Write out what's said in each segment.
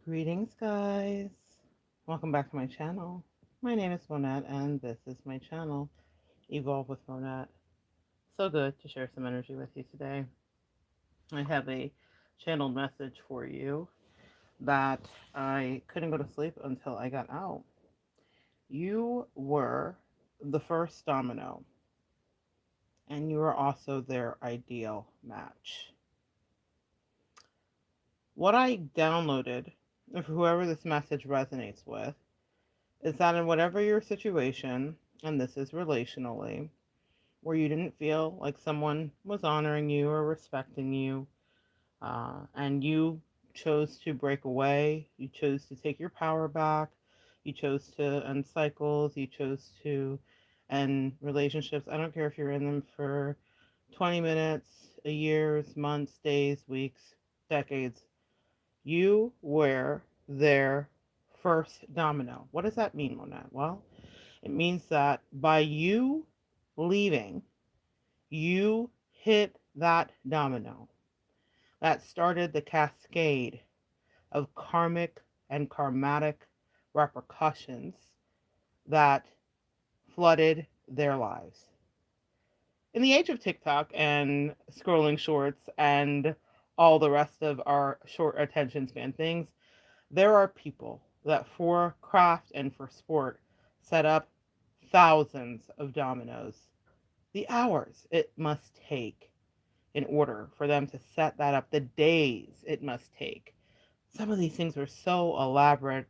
Greetings, guys. Welcome back to my channel. My name is Monette, and this is my channel, Evolve with Monette. So good to share some energy with you today. I have a channeled message for you that I couldn't go to sleep until I got out. You were the first domino, and you were also their ideal match. What I downloaded, if whoever this message resonates with, is that in whatever your situation, and this is relationally, where you didn't feel like someone was honoring you or respecting you, and you chose to break away, you chose to take your power back, you chose to end cycles, you chose to end relationships. I don't care if you're in them for 20 minutes, a years, months, days, weeks, decades. You were their first domino. What does that mean, Monette? Well, it means that by you leaving, you hit that domino that started the cascade of karmic and karmatic repercussions that flooded their lives. In the age of TikTok and scrolling shorts and all the rest of our short attention span things, there are people that for craft and for sport set up thousands of dominoes. The hours it must take in order for them to set that up, the days it must take. Some of these things are so elaborate,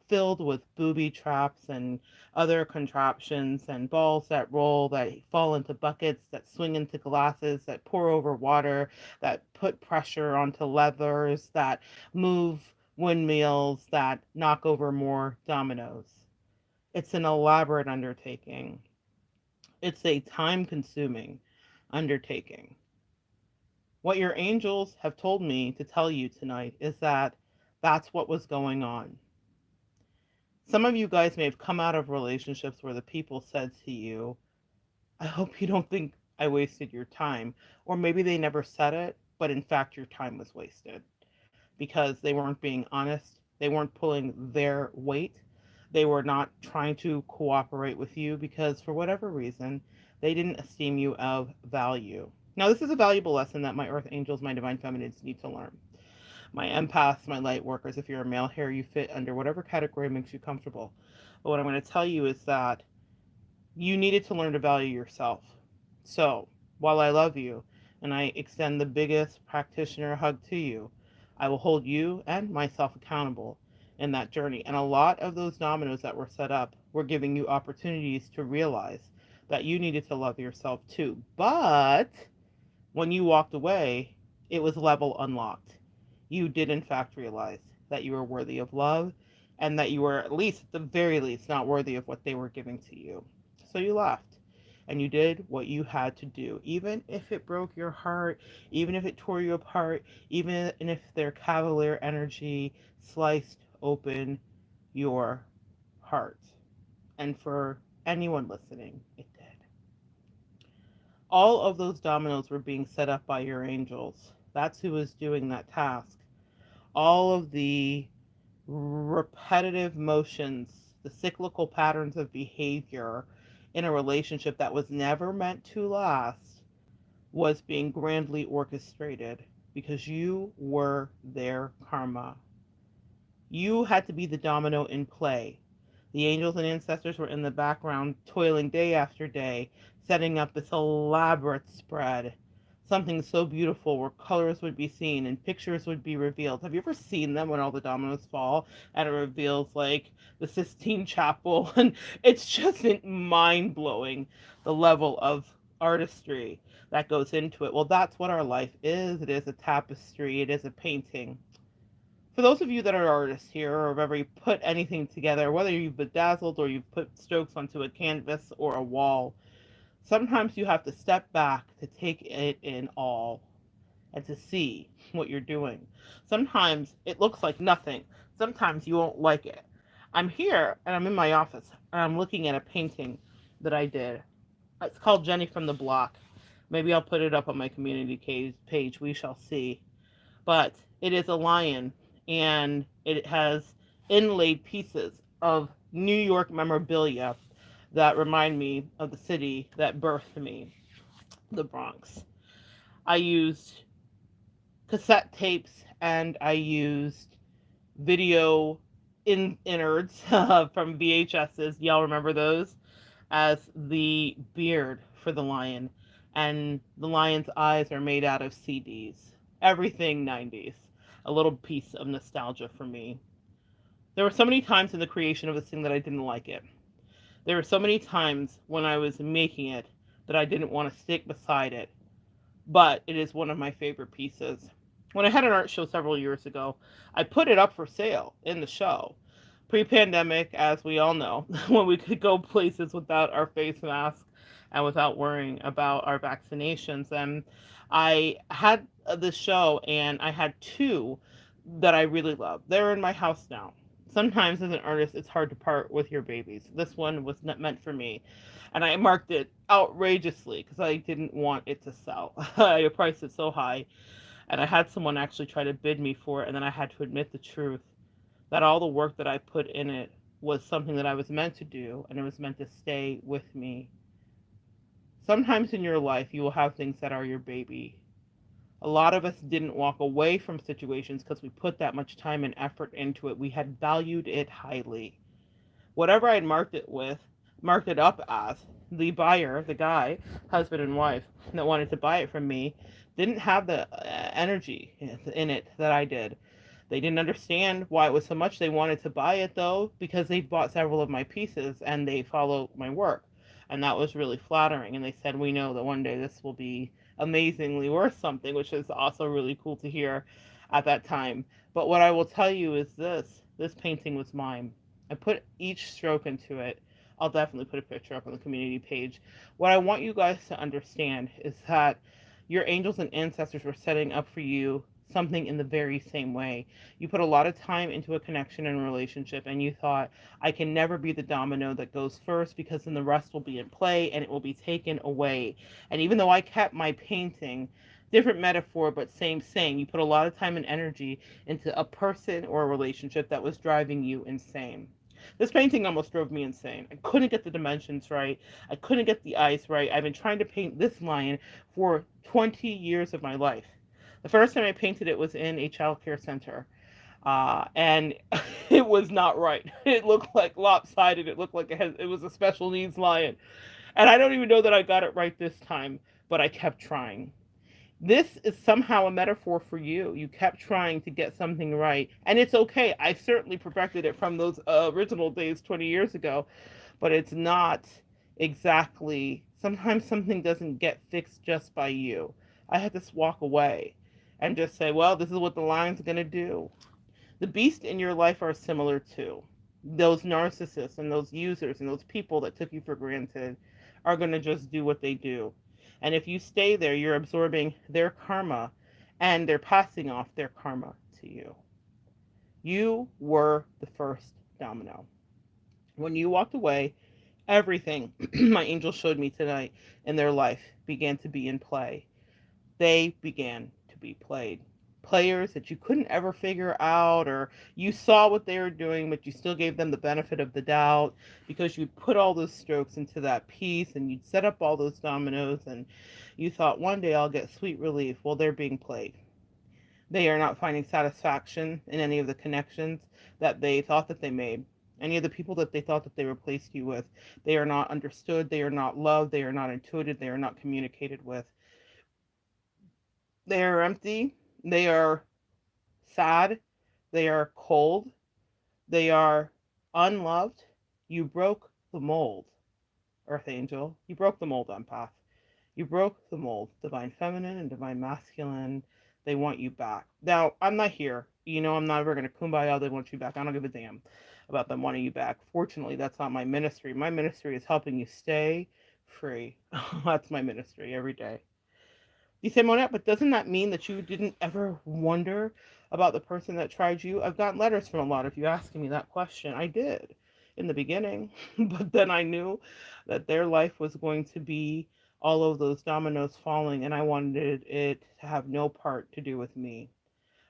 filled with booby traps and other contraptions and balls that roll, that fall into buckets, that swing into glasses, that pour over water, that put pressure onto levers, that move windmills, that knock over more dominoes. It's an elaborate undertaking. It's a time consuming undertaking. What your angels have told me to tell you tonight is that that's what was going on. Some of you guys may have come out of relationships where the people said to you, I hope you don't think I wasted your time. Or maybe they never said it, but in fact, your time was wasted because they weren't being honest. They weren't pulling their weight. They were not trying to cooperate with you because, for whatever reason, they didn't esteem you of value. Now, this is a valuable lesson that my earth angels, my divine feminines need to learn. My empaths, my light workers, if you're a male here, you fit under whatever category makes you comfortable. But what I'm going to tell you is that you needed to learn to value yourself. So, while I love you and I extend the biggest practitioner hug to you, I will hold you and myself accountable in that journey. And a lot of those dominoes that were set up were giving you opportunities to realize that you needed to love yourself too. But when you walked away, it was level unlocked. You did, in fact, realize that you were worthy of love and that you were, at least, at the very least, not worthy of what they were giving to you. So you left and you did what you had to do, even if it broke your heart, even if it tore you apart, even if their cavalier energy sliced open your heart. And for anyone listening, it did. All of those dominoes were being set up by your angels. That's who was doing that task. All of the repetitive motions, the cyclical patterns of behavior in a relationship that was never meant to last was being grandly orchestrated because you were their karma. You had to be the domino in play. The angels and ancestors were in the background, toiling day after day, setting up this elaborate spread. Something so beautiful where colors would be seen and pictures would be revealed. Have you ever seen them when all the dominoes fall and it reveals like the Sistine Chapel? And it's just mind blowing the level of artistry that goes into it. Well, that's what our life is. It is a tapestry, it is a painting. For those of you that are artists here or have ever put anything together, whether you've bedazzled or you've put strokes onto a canvas or a wall, sometimes you have to step back to take it in all and to see what you're doing. Sometimes it looks like nothing. Sometimes you won't like it. I'm here and I'm in my office and I'm looking at a painting that I did. It's called Jenny from the Block. Maybe I'll put it up on my community page. We shall see. But it is a lion and it has inlaid pieces of New York memorabilia that remind me of the city that birthed me, the Bronx. I used cassette tapes and I used video innards from VHSs. Y'all remember those? As the beard for the lion. And the lion's eyes are made out of CDs. Everything 90s. A little piece of nostalgia for me. There were so many times in the creation of this thing that I didn't like it. There were so many times when I was making it that I didn't want to stick beside it, but it is one of my favorite pieces. When I had an art show several years ago, I put it up for sale in the show. Pre pandemic, as we all know, when we could go places without our face mask and without worrying about our vaccinations. And I had this show, and I had two that I really love. They're in my house now. Sometimes, as an artist, it's hard to part with your babies. This one was not meant for me, and I marked it outrageously because I didn't want it to sell. I priced it so high, and I had someone actually try to bid me for it, and then I had to admit the truth that all the work that I put in it was something that I was meant to do, and it was meant to stay with me. Sometimes in your life, you will have things that are your baby. A lot of us didn't walk away from situations because we put that much time and effort into it. We had valued it highly. Whatever I had marked it up as, the buyer, the guy, husband and wife that wanted to buy it from me, didn't have the energy in it that I did. They didn't understand why it was so much. They wanted to buy it though because they bought several of my pieces and they follow my work. And that was really flattering. And they said, we know that one day this will be amazingly worth something, which is also really cool to hear at that time. But what I will tell you is this painting was mine. I put each stroke into it. I'll definitely put a picture up on the community page. What I want you guys to understand is that your angels and ancestors were setting up for you something in the very same way. You put a lot of time into a connection and relationship, and you thought, I can never be the domino that goes first because then the rest will be in play and it will be taken away. And even though I kept my painting, different metaphor, but same saying, you put a lot of time and energy into a person or a relationship that was driving you insane. This painting almost drove me insane. I couldn't get the dimensions right. I couldn't get the eyes right. I've been trying to paint this lion for 20 years of my life. The first time I painted it was in a child care center. And it was not right. It looked like lopsided. It looked like it was a special needs lion. And I don't even know that I got it right this time, but I kept trying. This is somehow a metaphor for you. You kept trying to get something right, and it's okay. I certainly perfected it from those original days 20 years ago, but it's not exactly. Sometimes something doesn't get fixed just by you. I had to walk away and just say, well, this is what the lion's going to do. The beasts in your life are similar too. Those narcissists and those users and those people that took you for granted are going to just do what they do. And if you stay there, you're absorbing their karma and they're passing off their karma to you. You were the first domino. When you walked away, everything my angels showed me tonight in their life began to be in play. They began to be played. Players that you couldn't ever figure out, or you saw what they were doing, but you still gave them the benefit of the doubt because you put all those strokes into that piece and you'd set up all those dominoes and you thought one day I'll get sweet relief. Well, they're being played. They are not finding satisfaction in any of the connections that they thought that they made. Any of the people that they thought that they replaced you with, they are not understood, they are not loved, they are not intuited, they are not communicated with. They are empty, they are sad, they are cold, they are unloved. You broke the mold, Earth Angel. You broke the mold, Empath. You broke the mold. Divine Feminine and Divine Masculine, they want you back. Now, I'm not here. You know, I'm never going to kumbaya, they want you back. I don't give a damn about them wanting you back. Fortunately, that's not my ministry. My ministry is helping you stay free. That's my ministry every day. You say, Monette, but doesn't that mean that you didn't ever wonder about the person that tried you? I've gotten letters from a lot of you asking me that question. I did in the beginning, but then I knew that their life was going to be all of those dominoes falling, and I wanted it to have no part to do with me.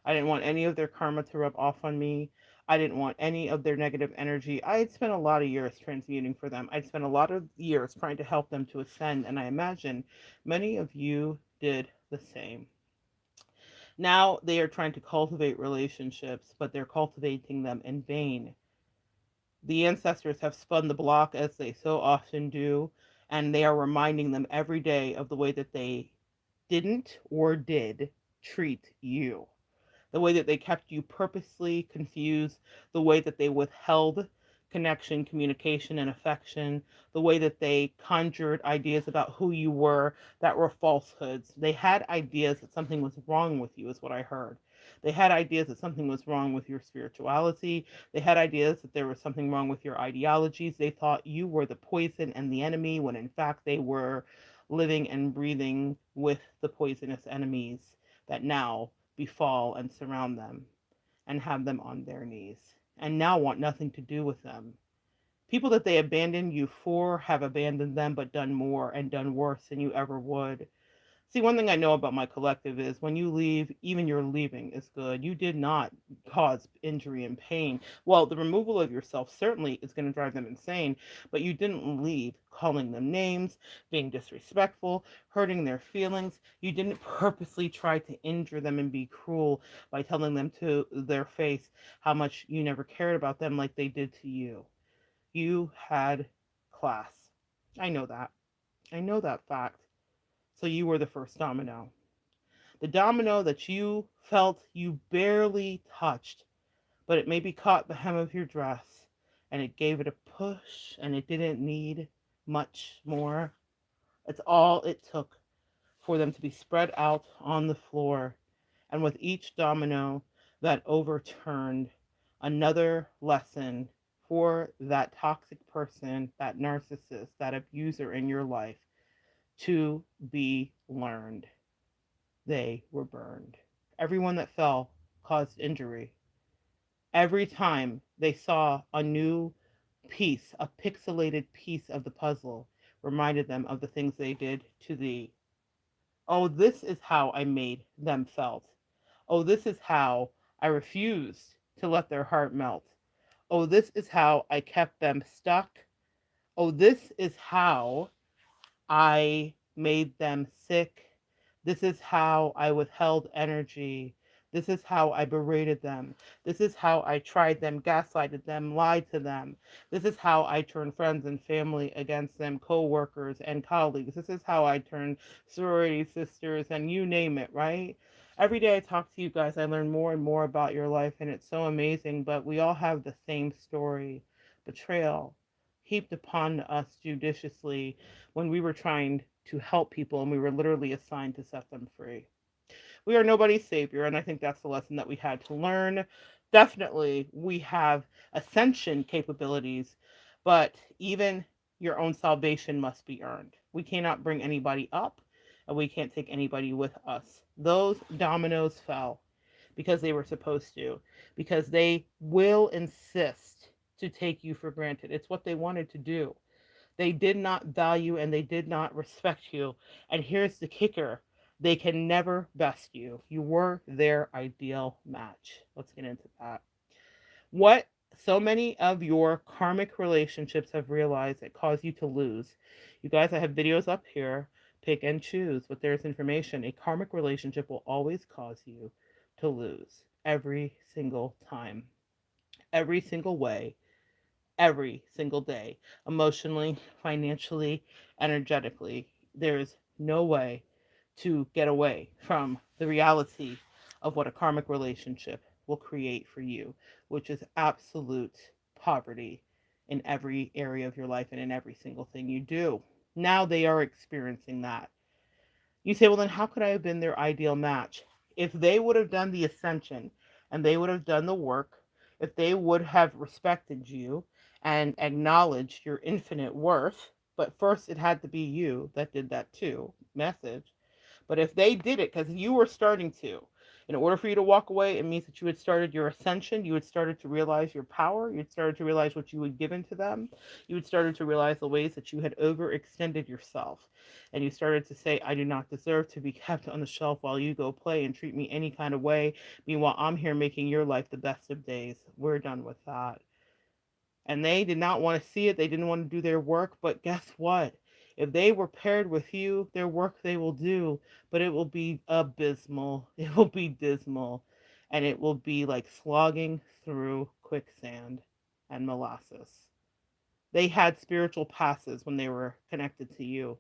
I didn't want any of their karma to rub off on me. I didn't want any of their negative energy. I had spent a lot of years transmuting for them. I'd spent a lot of years trying to help them to ascend, and I imagine many of you did the same. Now they are trying to cultivate relationships, but they're cultivating them in vain. The ancestors have spun the block as they so often do, and they are reminding them every day of the way that they didn't or did treat you, the way that they kept you purposely confused, the way that they withheld connection, communication, and affection, the way that they conjured ideas about who you were that were falsehoods. They had ideas that something was wrong with you, is what I heard. They had ideas that something was wrong with your spirituality. They had ideas that there was something wrong with your ideologies. They thought you were the poison and the enemy, when in fact they were living and breathing with the poisonous enemies that now befall and surround them and have them on their knees and now want nothing to do with them. People that they abandoned you for have abandoned them but done more and done worse than you ever would. See, one thing I know about my collective is when you leave, even your leaving is good. You did not cause injury and pain. Well, the removal of yourself certainly is going to drive them insane, but you didn't leave calling them names, being disrespectful, hurting their feelings. You didn't purposely try to injure them and be cruel by telling them to their face how much you never cared about them like they did to you. You had class. I know that. I know that fact. So you were the first domino. The domino that you felt you barely touched, but it maybe caught the hem of your dress and it gave it a push and it didn't need much more. It's all it took for them to be spread out on the floor. And with each domino that overturned, another lesson for that toxic person, that narcissist, that abuser in your life to be learned. They were burned. Everyone that fell caused injury. Every time they saw a new piece, a pixelated piece of the puzzle, reminded them of the things they did to thee. Oh, this is how I made them felt. Oh, this is how I refused to let their heart melt. Oh, this is how I kept them stuck. Oh, this is how I made them sick. This is how I withheld energy. This is how I berated them. This is how I tried them, gaslighted them, lied to them. This is how I turned friends and family against them, co-workers and colleagues. This is how I turned sorority sisters and you name it, right? Every day I talk to you guys, I learn more and more about your life, and it's so amazing, but we all have the same story. Betrayal heaped upon us judiciously when we were trying to help people and we were literally assigned to set them free. We are nobody's savior, and I think that's the lesson that we had to learn. Definitely, we have ascension capabilities, but even your own salvation must be earned. We cannot bring anybody up, and we can't take anybody with us. Those dominoes fell because they were supposed to, because they will insist to take you for granted. It's what they wanted to do. They did not value and they did not respect you. And here's the kicker: they can never best you. You were their ideal match. Let's get into that. What so many of your karmic relationships have realized that cause you to lose. You guys, I have videos up here. Pick and choose, but there's information. A karmic relationship will always cause you to lose every single time, every single way, every single day, emotionally, financially, energetically. There's no way to get away from the reality of what a karmic relationship will create for you, which is absolute poverty in every area of your life and in every single thing you do. Now they are experiencing that. You say, well, then how could I have been their ideal match? If they would have done the ascension and they would have done the work, if they would have respected you and acknowledged your infinite worth, but first it had to be you that did that too, message. But if they did it, because you were starting to, In order for you to walk away, it means that you had started your ascension. You had started to realize your power. You had started to realize what you had given to them. You had started to realize the ways that you had overextended yourself. And you started to say, I do not deserve to be kept on the shelf while you go play and treat me any kind of way. Meanwhile, I'm here making your life the best of days. We're done with that. And they did not want to see it. They didn't want to do their work. But guess what? If they were paired with you, their work they will do, but it will be abysmal. It will be dismal. And it will be like slogging through quicksand and molasses. They had spiritual passes when they were connected to you.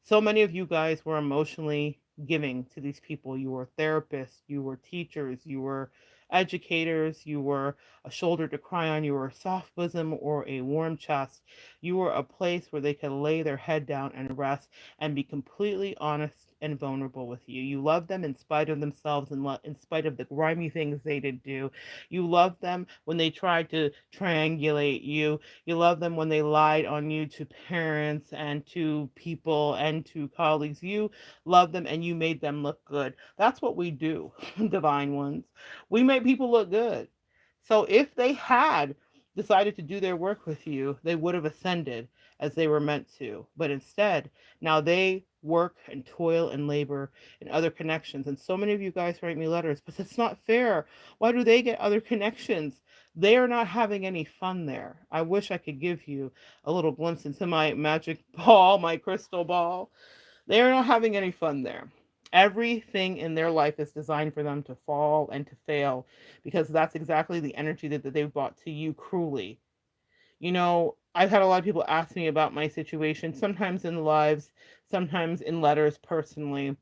So many of you guys were emotionally giving to these people. You were therapists, you were teachers, you were educators, you were a shoulder to cry on, you were a soft bosom or a warm chest. You were a place where they could lay their head down and rest and be completely honest and vulnerable with you. You loved them in spite of themselves and in spite of the grimy things they did do. You loved them when they tried to triangulate you. You loved them when they lied on you to parents and to people and to colleagues. You loved them and you made them look good. That's what we do, divine ones. We make people look good. So if they had decided to do their work with you, they would have ascended as they were meant to. But instead, now they work and toil and labor in other connections. And so many of you guys write me letters, but it's not fair. Why do they get other connections? They are not having any fun there. I wish I could give you a little glimpse into my magic ball, my crystal ball. They are not having any fun there. Everything in their life is designed for them to fall and to fail because that's exactly the energy that they've brought to you cruelly. You know, I've had a lot of people ask me about my situation, sometimes in lives, sometimes in letters personally.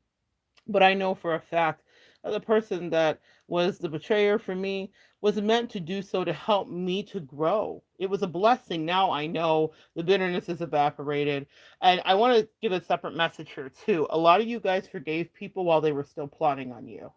But I know for a fact that the person that was the betrayer for me was meant to do so to help me to grow. It was a blessing. Now I know the bitterness is evaporated. And I want to give a separate message here, too. A lot of you guys forgave people while they were still plotting on you.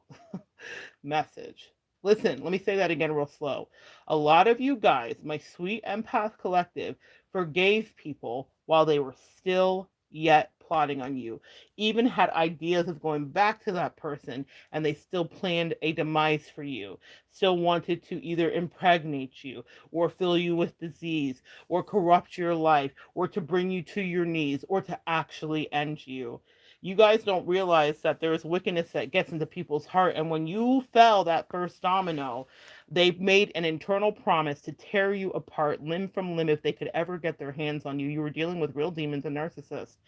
Message. Listen, let me say that again real slow. A lot of you guys, my sweet empath collective, forgave people while they were still yet plotting on you, even had ideas of going back to that person, and they still planned a demise for you, still wanted to either impregnate you or fill you with disease or corrupt your life or to bring you to your knees or to actually end you. You guys don't realize that there is wickedness that gets into people's heart. And when you fell that first domino, they made an internal promise to tear you apart limb from limb if they could ever get their hands on you. You were dealing with real demons and narcissists.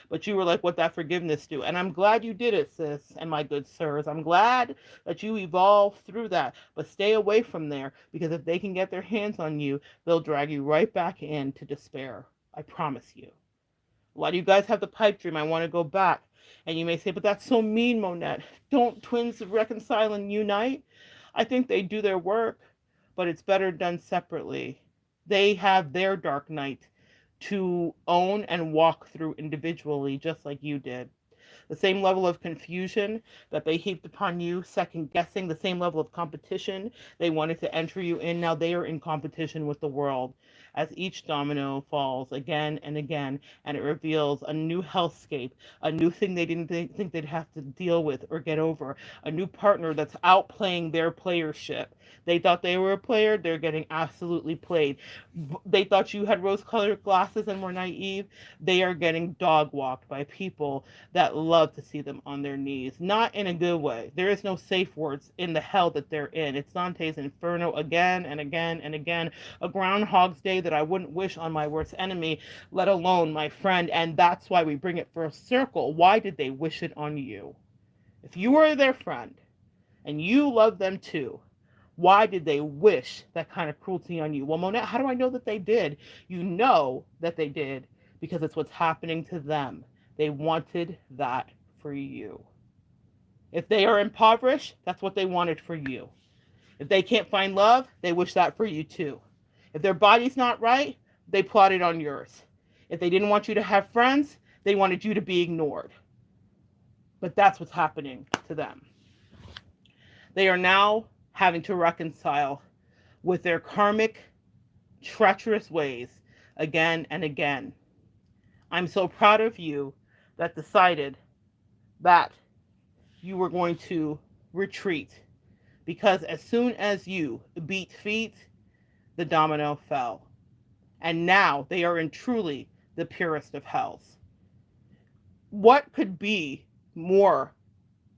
But you were like, what that forgiveness do? And I'm glad you did it, sis, and my good sirs. I'm glad that you evolved through that. But stay away from there, because if they can get their hands on you, they'll drag you right back into despair. I promise you. A lot of you guys have the pipe dream. I want to go back. And you may say, but that's so mean, Monette. Don't twins reconcile and unite? I think they do their work, but it's better done separately. They have their dark night to own and walk through individually, just like you did. The same level of confusion that they heaped upon you, second guessing, the same level of competition they wanted to enter you in. Now they are in competition with the world as each domino falls again and again, and it reveals a new hellscape, a new thing they didn't think they'd have to deal with or get over, a new partner that's outplaying their playership. They thought they were a player, they're getting absolutely played. They thought you had rose colored glasses and were naive, they are getting dog walked by people that love to see them on their knees. Not in a good way. There is no safe words in the hell that they're in. It's Dante's Inferno again and again and again. A Groundhog's Day that I wouldn't wish on my worst enemy, let alone my friend. And that's why we bring it for a circle. Why did they wish it on you? If you were their friend and you love them too, why did they wish that kind of cruelty on you? Well, Monette, how do I know that they did? You know that they did because it's what's happening to them. They wanted that for you. If they are impoverished, that's what they wanted for you. If they can't find love, they wish that for you too. If their body's not right, they plotted on yours. If they didn't want you to have friends, they wanted you to be ignored. But that's what's happening to them. They are now having to reconcile with their karmic, treacherous ways again and again. I'm so proud of you that decided that you were going to retreat. Because as soon as you beat feet, the domino fell. And now they are in truly the purest of hells. What could be more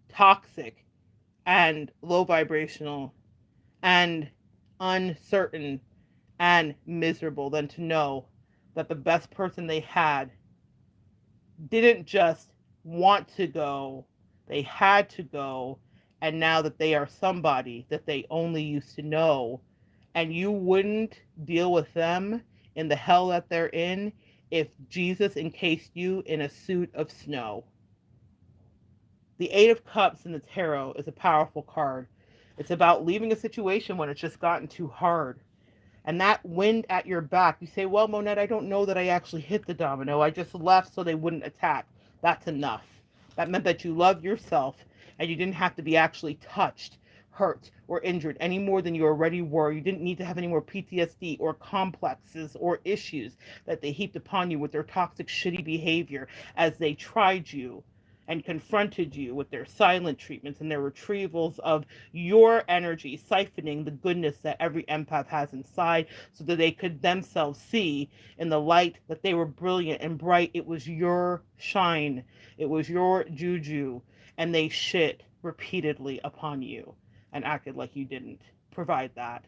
toxic and low vibrational and uncertain and miserable than to know that the best person they had didn't just want to go, they had to go, and now that they are somebody that they only used to know, and you wouldn't deal with them in the hell that they're in if Jesus encased you in a suit of snow. The Eight of Cups in the tarot is a powerful card. It's about leaving a situation when it's just gotten too hard. And that wind at your back, you say, well, Monette, I don't know that I actually hit the domino. I just left so they wouldn't attack. That's enough. That meant that you loved yourself and you didn't have to be actually touched, hurt, or injured any more than you already were. You didn't need to have any more PTSD or complexes or issues that they heaped upon you with their toxic, shitty behavior as they tried you and confronted you with their silent treatments and their retrievals of your energy, siphoning the goodness that every empath has inside so that they could themselves see in the light that they were brilliant and bright. It was your shine. It was your juju. And they shit repeatedly upon you and acted like you didn't provide that.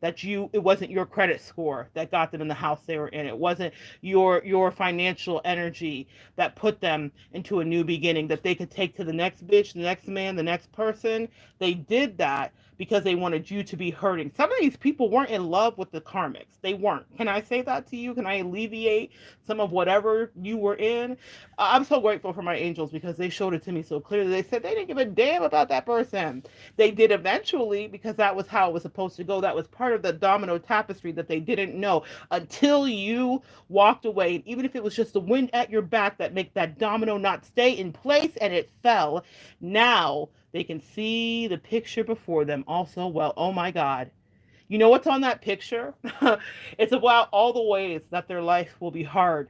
It wasn't your credit score that got them in the house they were in. It wasn't your financial energy that put them into a new beginning that they could take to the next bitch, the next man, the next person. They did that because they wanted you to be hurting. Some of these people weren't in love with the karmics. They weren't. Can I say that to you? Can I alleviate some of whatever you were in? I'm so grateful for my angels because they showed it to me so clearly. They said they didn't give a damn about that person. They did eventually because that was how it was supposed to go. That was part of the domino tapestry that they didn't know until you walked away. And even if it was just the wind at your back that made that domino not stay in place and it fell, now they can see the picture before them also well. Oh my God. You know what's on that picture? It's about all the ways that their life will be hard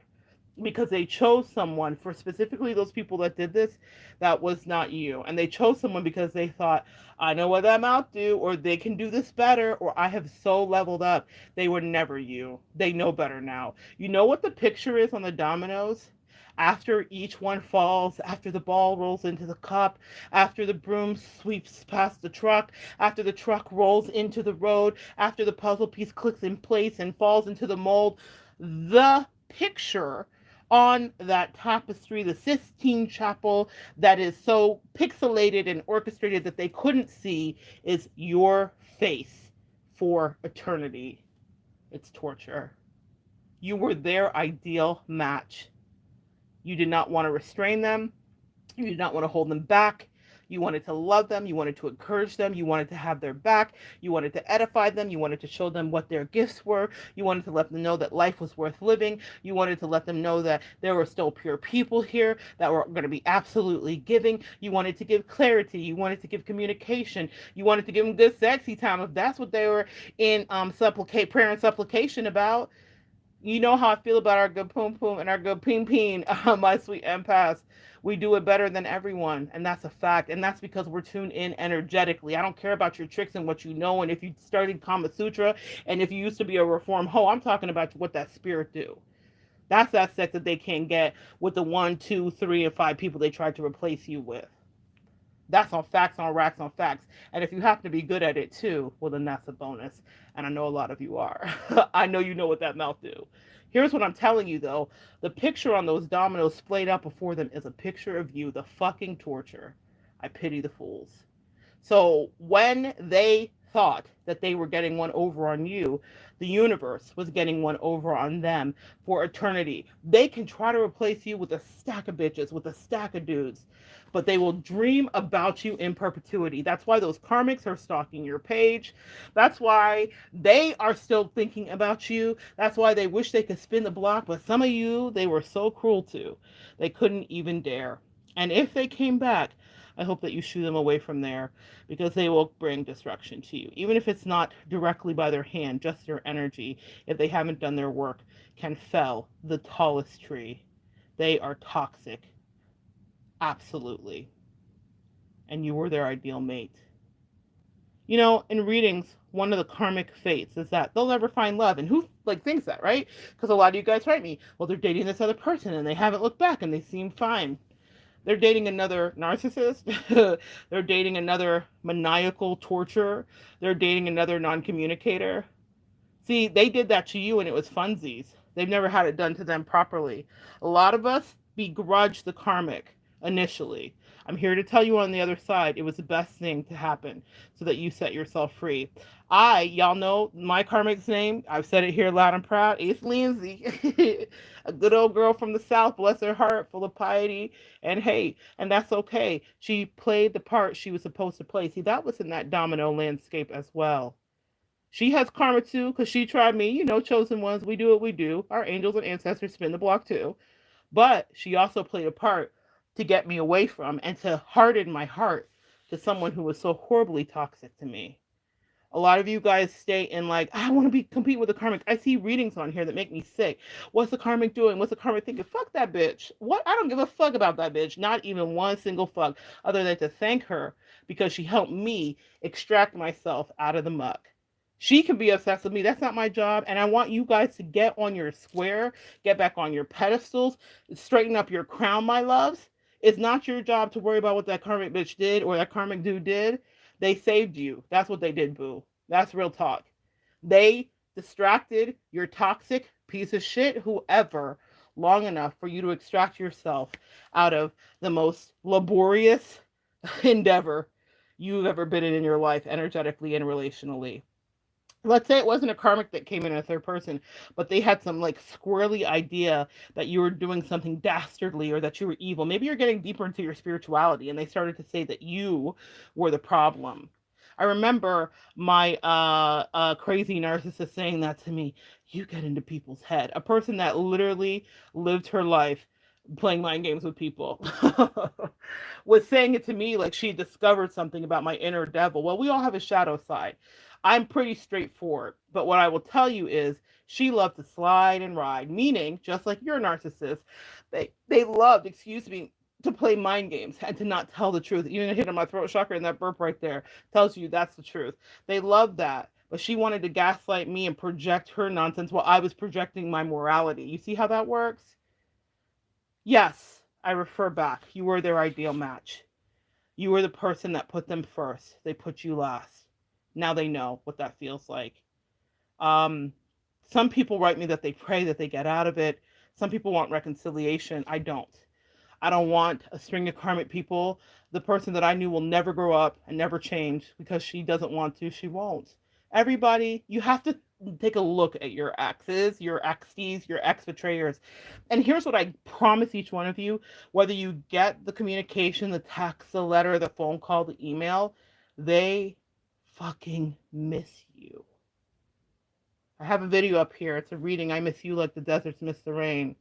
because they chose someone for specifically those people that did this that was not you. And they chose someone because they thought, I know what that mouth do, or they can do this better, or I have so leveled up. They were never you. They know better now. You know what the picture is on the dominoes? After each one falls, after the ball rolls into the cup, after the broom sweeps past the truck, after the truck rolls into the road, after the puzzle piece clicks in place and falls into the mold, the picture on that tapestry, the Sistine Chapel that is so pixelated and orchestrated that they couldn't see, is your face for eternity. It's torture. You were their ideal match. You did not want to restrain them. You did not want to hold them back. You wanted to love them. You wanted to encourage them. You wanted to have their back. You wanted to edify them. You wanted to show them what their gifts were. You wanted to let them know that life was worth living. You wanted to let them know that there were still pure people here that were going to be absolutely giving. You wanted to give clarity. You wanted to give communication. You wanted to give them good sexy time if that's what they were in prayer and supplication about. You know how I feel about our good poom poom and our good peen peen, my sweet empaths. We do it better than everyone, and that's a fact. And that's because we're tuned in energetically. I don't care about your tricks and what you know. And if you studied Kama Sutra, and if you used to be a reform hoe, I'm talking about what that spirit do. That's that sex that they can't get with the 1, 2, 3, and 5 people they tried to replace you with. That's on facts, on racks, on facts. And if you happen to be good at it too, well, then that's a bonus. And I know a lot of you are. I know you know what that mouth do. Here's what I'm telling you, though. The picture on those dominoes splayed out before them is a picture of you, the fucking torture. I pity the fools. So when they thought that they were getting one over on you, the universe was getting one over on them for eternity. They can try to replace you with a stack of bitches, with a stack of dudes, but they will dream about you in perpetuity. That's why those karmics are stalking your page. That's why they are still thinking about you. That's why they wish they could spin the block, but some of you, they were so cruel to. They couldn't even dare. And if they came back, I hope that you shoo them away from there because they will bring destruction to you. Even if it's not directly by their hand, just their energy, if they haven't done their work, can fell the tallest tree. They are toxic. Absolutely. and you were their ideal mate. You know, in readings, one of the karmic fates is that they'll never find love. And who like thinks that, right? Because a lot of you guys write me, well, they're dating this other person and they haven't looked back and they seem fine. They're dating another narcissist. They're dating another maniacal torturer. They're dating another non-communicator. See, they did that to you and it was funsies. They've never had it done to them properly. A lot of us begrudge the karmic initially. I'm here to tell you on the other side, it was the best thing to happen so that you set yourself free. Y'all know my karmic's name. I've said it here loud and proud. Ace Lindsay, a good old girl from the South, bless her heart, full of piety. And hey, and that's okay. She played the part she was supposed to play. See, that was in that domino landscape as well. She has karma too, because she tried me, you know, chosen ones. We do what we do. Our angels and ancestors spin the block too. But she also played a part to get me away from and to harden my heart to someone who was so horribly toxic to me. A lot of you guys stay in like, I want to be compete with the karmic. I see readings on here that make me sick. What's the karmic doing? What's the karmic thinking? Fuck that bitch. What? I don't give a fuck about that bitch. Not even one single fuck, other than to thank her because she helped me extract myself out of the muck. She can be obsessed with me. That's not my job. And I want you guys to get on your square, get back on your pedestals, straighten up your crown, my loves. It's not your job to worry about what that karmic bitch did or that karmic dude did. They saved you. That's what they did, boo. That's real talk. They distracted your toxic piece of shit, whoever, long enough for you to extract yourself out of the most laborious endeavor you've ever been in your life, energetically and relationally. Let's say it wasn't a karmic that came in a third person, but they had some like squirrely idea that you were doing something dastardly or that you were evil. Maybe you're getting deeper into your spirituality and they started to say that you were the problem. I remember my crazy narcissist saying that to me. You get into people's head. A person that literally lived her life playing mind games with people was saying it to me like she discovered something about my inner devil. Well, we all have a shadow side. I'm pretty straightforward, but what I will tell you is she loved to slide and ride, meaning just like your narcissist, they loved, excuse me, to play mind games and to not tell the truth. Even a hit on my throat chakra and that burp right there tells you that's the truth. They loved that. But she wanted to gaslight me and project her nonsense while I was projecting my morality. You see how that works? Yes, I refer back. You were their ideal match. You were the person that put them first. They put you last. Now they know what that feels like. Um, some people write me that they pray that they get out of it. Some people want reconciliation. I don't. I don't want a string of karmic people. The person that I knew will never grow up and never change because she doesn't want to. She won't. Everybody, you have to take a look at your exes, your exes, your ex betrayers. And here's what I promise each one of you, whether you get the communication, the text, the letter, the phone call, the email, they fucking miss you. I have a video up here. It's a reading, I Miss You Like the Deserts Miss the Rain.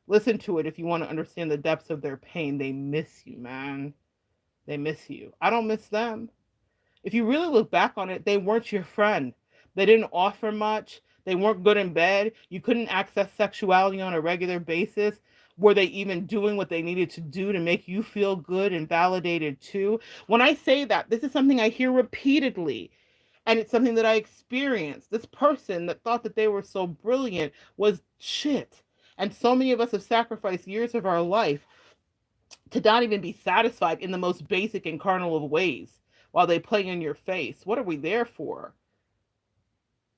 Listen to it if you want to understand the depths of their pain. They miss you, man. They miss you. I don't miss them. If you really look back on it, they weren't your friend. They didn't offer much. They weren't good in bed. You couldn't access sexuality on a regular basis. Were they even doing what they needed to do to make you feel good and validated too? When I say that, this is something I hear repeatedly. And it's something that I experienced. This person that thought that they were so brilliant was shit. And so many of us have sacrificed years of our life to not even be satisfied in the most basic and carnal of ways while they play in your face. What are we there for?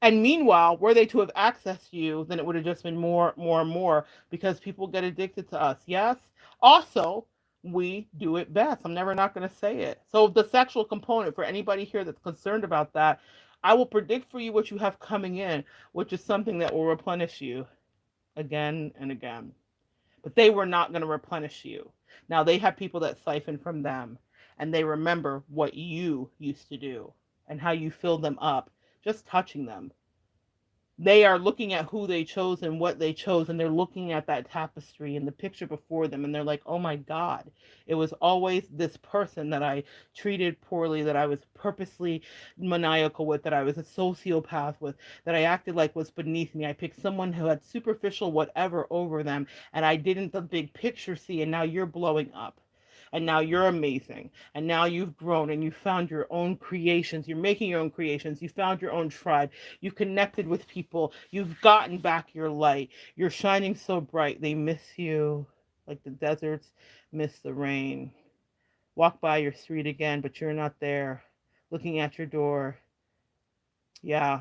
And meanwhile, were they to have accessed you, then it would have just been more, more, and more because people get addicted to us. Yes. Also, we do it best. I'm never not going to say it. So the sexual component for anybody here that's concerned about that, I will predict for you what you have coming in, which is something that will replenish you again and again. But they were not going to replenish you. Now they have people that siphon from them and they remember what you used to do and how you filled them up just touching them. They are looking at who they chose and what they chose, and they're looking at that tapestry and the picture before them, and they're like, oh my God, it was always this person that I treated poorly, that I was purposely maniacal with, that I was a sociopath with, that I acted like was beneath me. I picked someone who had superficial whatever over them, and I didn't the big picture see, and now you're blowing up. And now you're amazing. And now you've grown and you found your own creations. You're making your own creations. You found your own tribe. You've connected with people. You've gotten back your light. You're shining so bright. They miss you like the deserts miss the rain. Walk by your street again, but you're not there. Looking at your door. Yeah,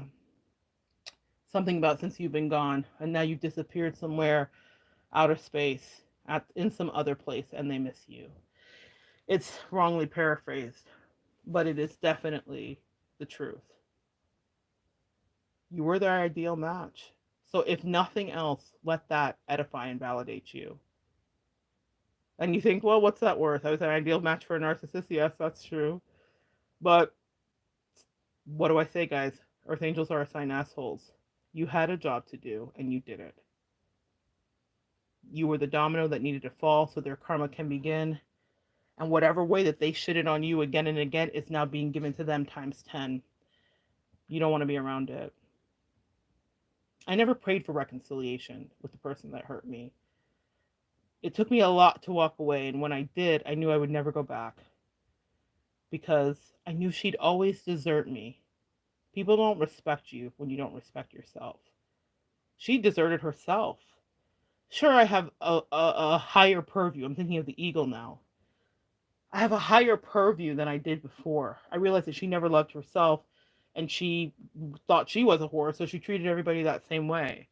something about since you've been gone. And now you've disappeared somewhere, outer space, in some other place, and they miss you. It's wrongly paraphrased, but it is definitely the truth. You were their ideal match. So if nothing else, let that edify and validate you. And you think, well, what's that worth? I was an ideal match for a narcissist. Yes, that's true. But what do I say, guys? Earth angels are assigned assholes. You had a job to do, and you did it. You were the domino that needed to fall so their karma can begin. And whatever way that they shitted on you again and again is now being given to them times 10. You don't want to be around it. I never prayed for reconciliation with the person that hurt me. It took me a lot to walk away, and when I did, I knew I would never go back. Because I knew she'd always desert me. People don't respect you when you don't respect yourself. She deserted herself. Sure, I have a higher purview. I'm thinking of the eagle now. I have a higher purview than I did before. I realized that she never loved herself, and she thought she was a whore, so she treated everybody that same way.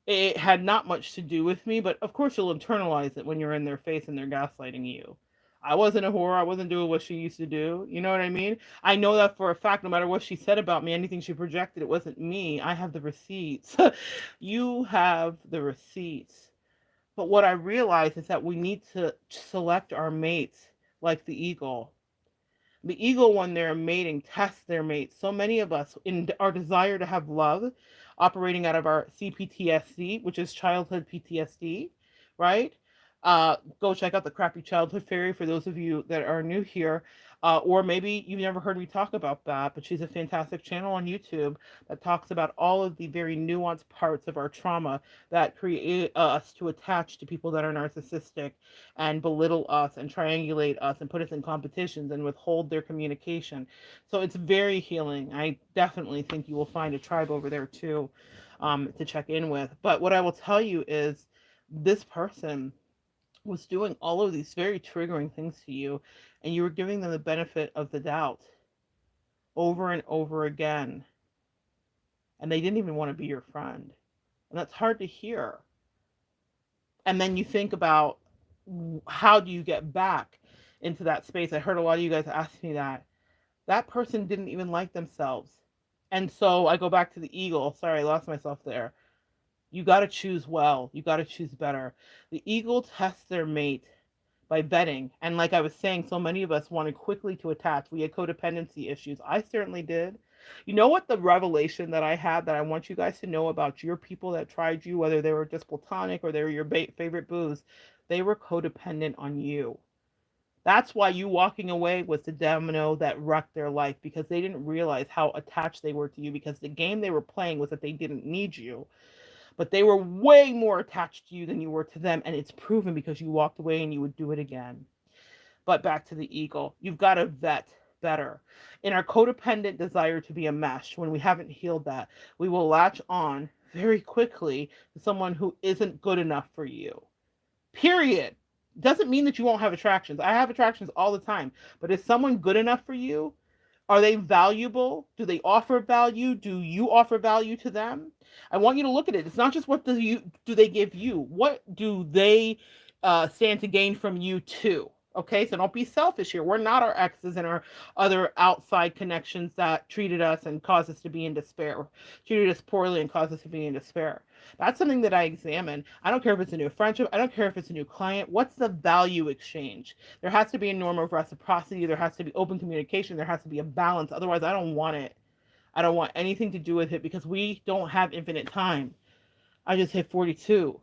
It had not much to do with me, but of course you'll internalize it when you're in their face and they're gaslighting you. I wasn't a whore. I wasn't doing what she used to do. You know what I mean? I know that for a fact. No matter what she said about me, anything she projected, it wasn't me. I have the receipts. You have the receipts. But what I realize is that we need to select our mates like the eagle. The eagle, when they're mating, tests their mates. So many of us, in our desire to have love, operating out of our CPTSD, which is childhood PTSD, right? Go check out the Crappy Childhood Fairy for those of you that are new here. Or maybe you've never heard me talk about that, but she's a fantastic channel on YouTube that talks about all of the very nuanced parts of our trauma that create us to attach to people that are narcissistic and belittle us and triangulate us and put us in competitions and withhold their communication. So it's very healing. I definitely think you will find a tribe over there too, to check in with. But what I will tell you is this person was doing all of these very triggering things to you, and you were giving them the benefit of the doubt over and over again. And they didn't even want to be your friend. And that's hard to hear. And then you think about, how do you get back into that space? I heard a lot of you guys ask me that. That person didn't even like themselves. And so I go back to the eagle. Sorry, I lost myself there. You got to choose well. You got to choose better. The eagle tests their mate by vetting. And like I was saying, so many of us wanted quickly to attach. We had codependency issues. I certainly did. You know what the revelation that I had that I want you guys to know about your people that tried you, whether they were just platonic or they were your favorite booze, they were codependent on you. That's why you walking away was the domino that wrecked their life, because they didn't realize how attached they were to you, because the game they were playing was that they didn't need you. But they were way more attached to you than you were to them, and it's proven because you walked away and you would do it again. But back to the eagle. You've got to vet better. In our codependent desire to be a mesh, when we haven't healed that, we will latch on very quickly to someone who isn't good enough for you. Period. Doesn't mean that you won't have attractions. I have attractions all the time. But is someone good enough for you? Are they valuable? Do they offer value? Do you offer value to them? I want you to look at it. It's not just what do they give you. What do they stand to gain from you too? Okay, so don't be selfish here. We're not our exes and our other outside connections that treated us and caused us to be in despair, treated us poorly and caused us to be in despair. That's something that I examine. I don't care if it's a new friendship. I don't care if it's a new client. What's the value exchange? There has to be a norm of reciprocity. There has to be open communication. There has to be a balance. Otherwise, I don't want it. I don't want anything to do with it, because we don't have infinite time. I just hit 42.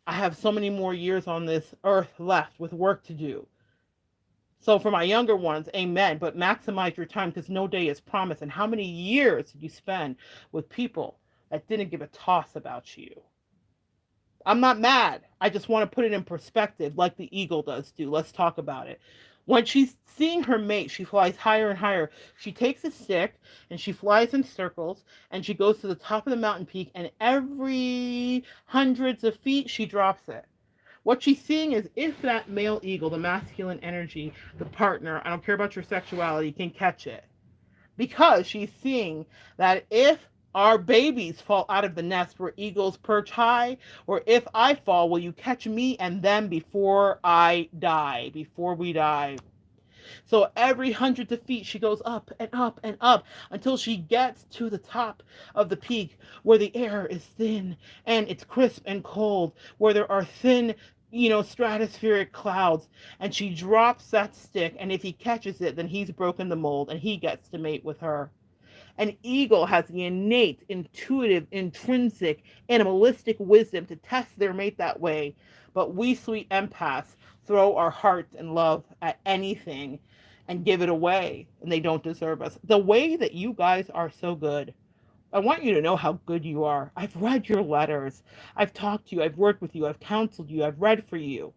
I have so many more years on this earth left with work to do. So for my younger ones, amen, but maximize your time, because no day is promised. And how many years did you spend with people that didn't give a toss about you? I'm not mad. I just want to put it in perspective like the eagle does do. Let's talk about it. When she's seeing her mate, she flies higher and higher. She takes a stick and she flies in circles and she goes to the top of the mountain peak, and every hundreds of feet she drops it. What she's seeing is if that male eagle, the masculine energy, the partner, I don't care about your sexuality, can catch it, because she's seeing that if our babies fall out of the nest where eagles perch high, or if I fall, will you catch me and them before I die, before we die? So every hundreds of feet, she goes up and up and up until she gets to the top of the peak where the air is thin and it's crisp and cold, where there are thin, stratospheric clouds. And she drops that stick. And if he catches it, then he's broken the mold and he gets to mate with her. An eagle has the innate, intuitive, intrinsic, animalistic wisdom to test their mate that way. But we sweet empaths throw our hearts and love at anything and give it away, and they don't deserve us. The way that you guys are so good. I want you to know how good you are. I've read your letters. I've talked to you. I've worked with you. I've counseled you. I've read for you.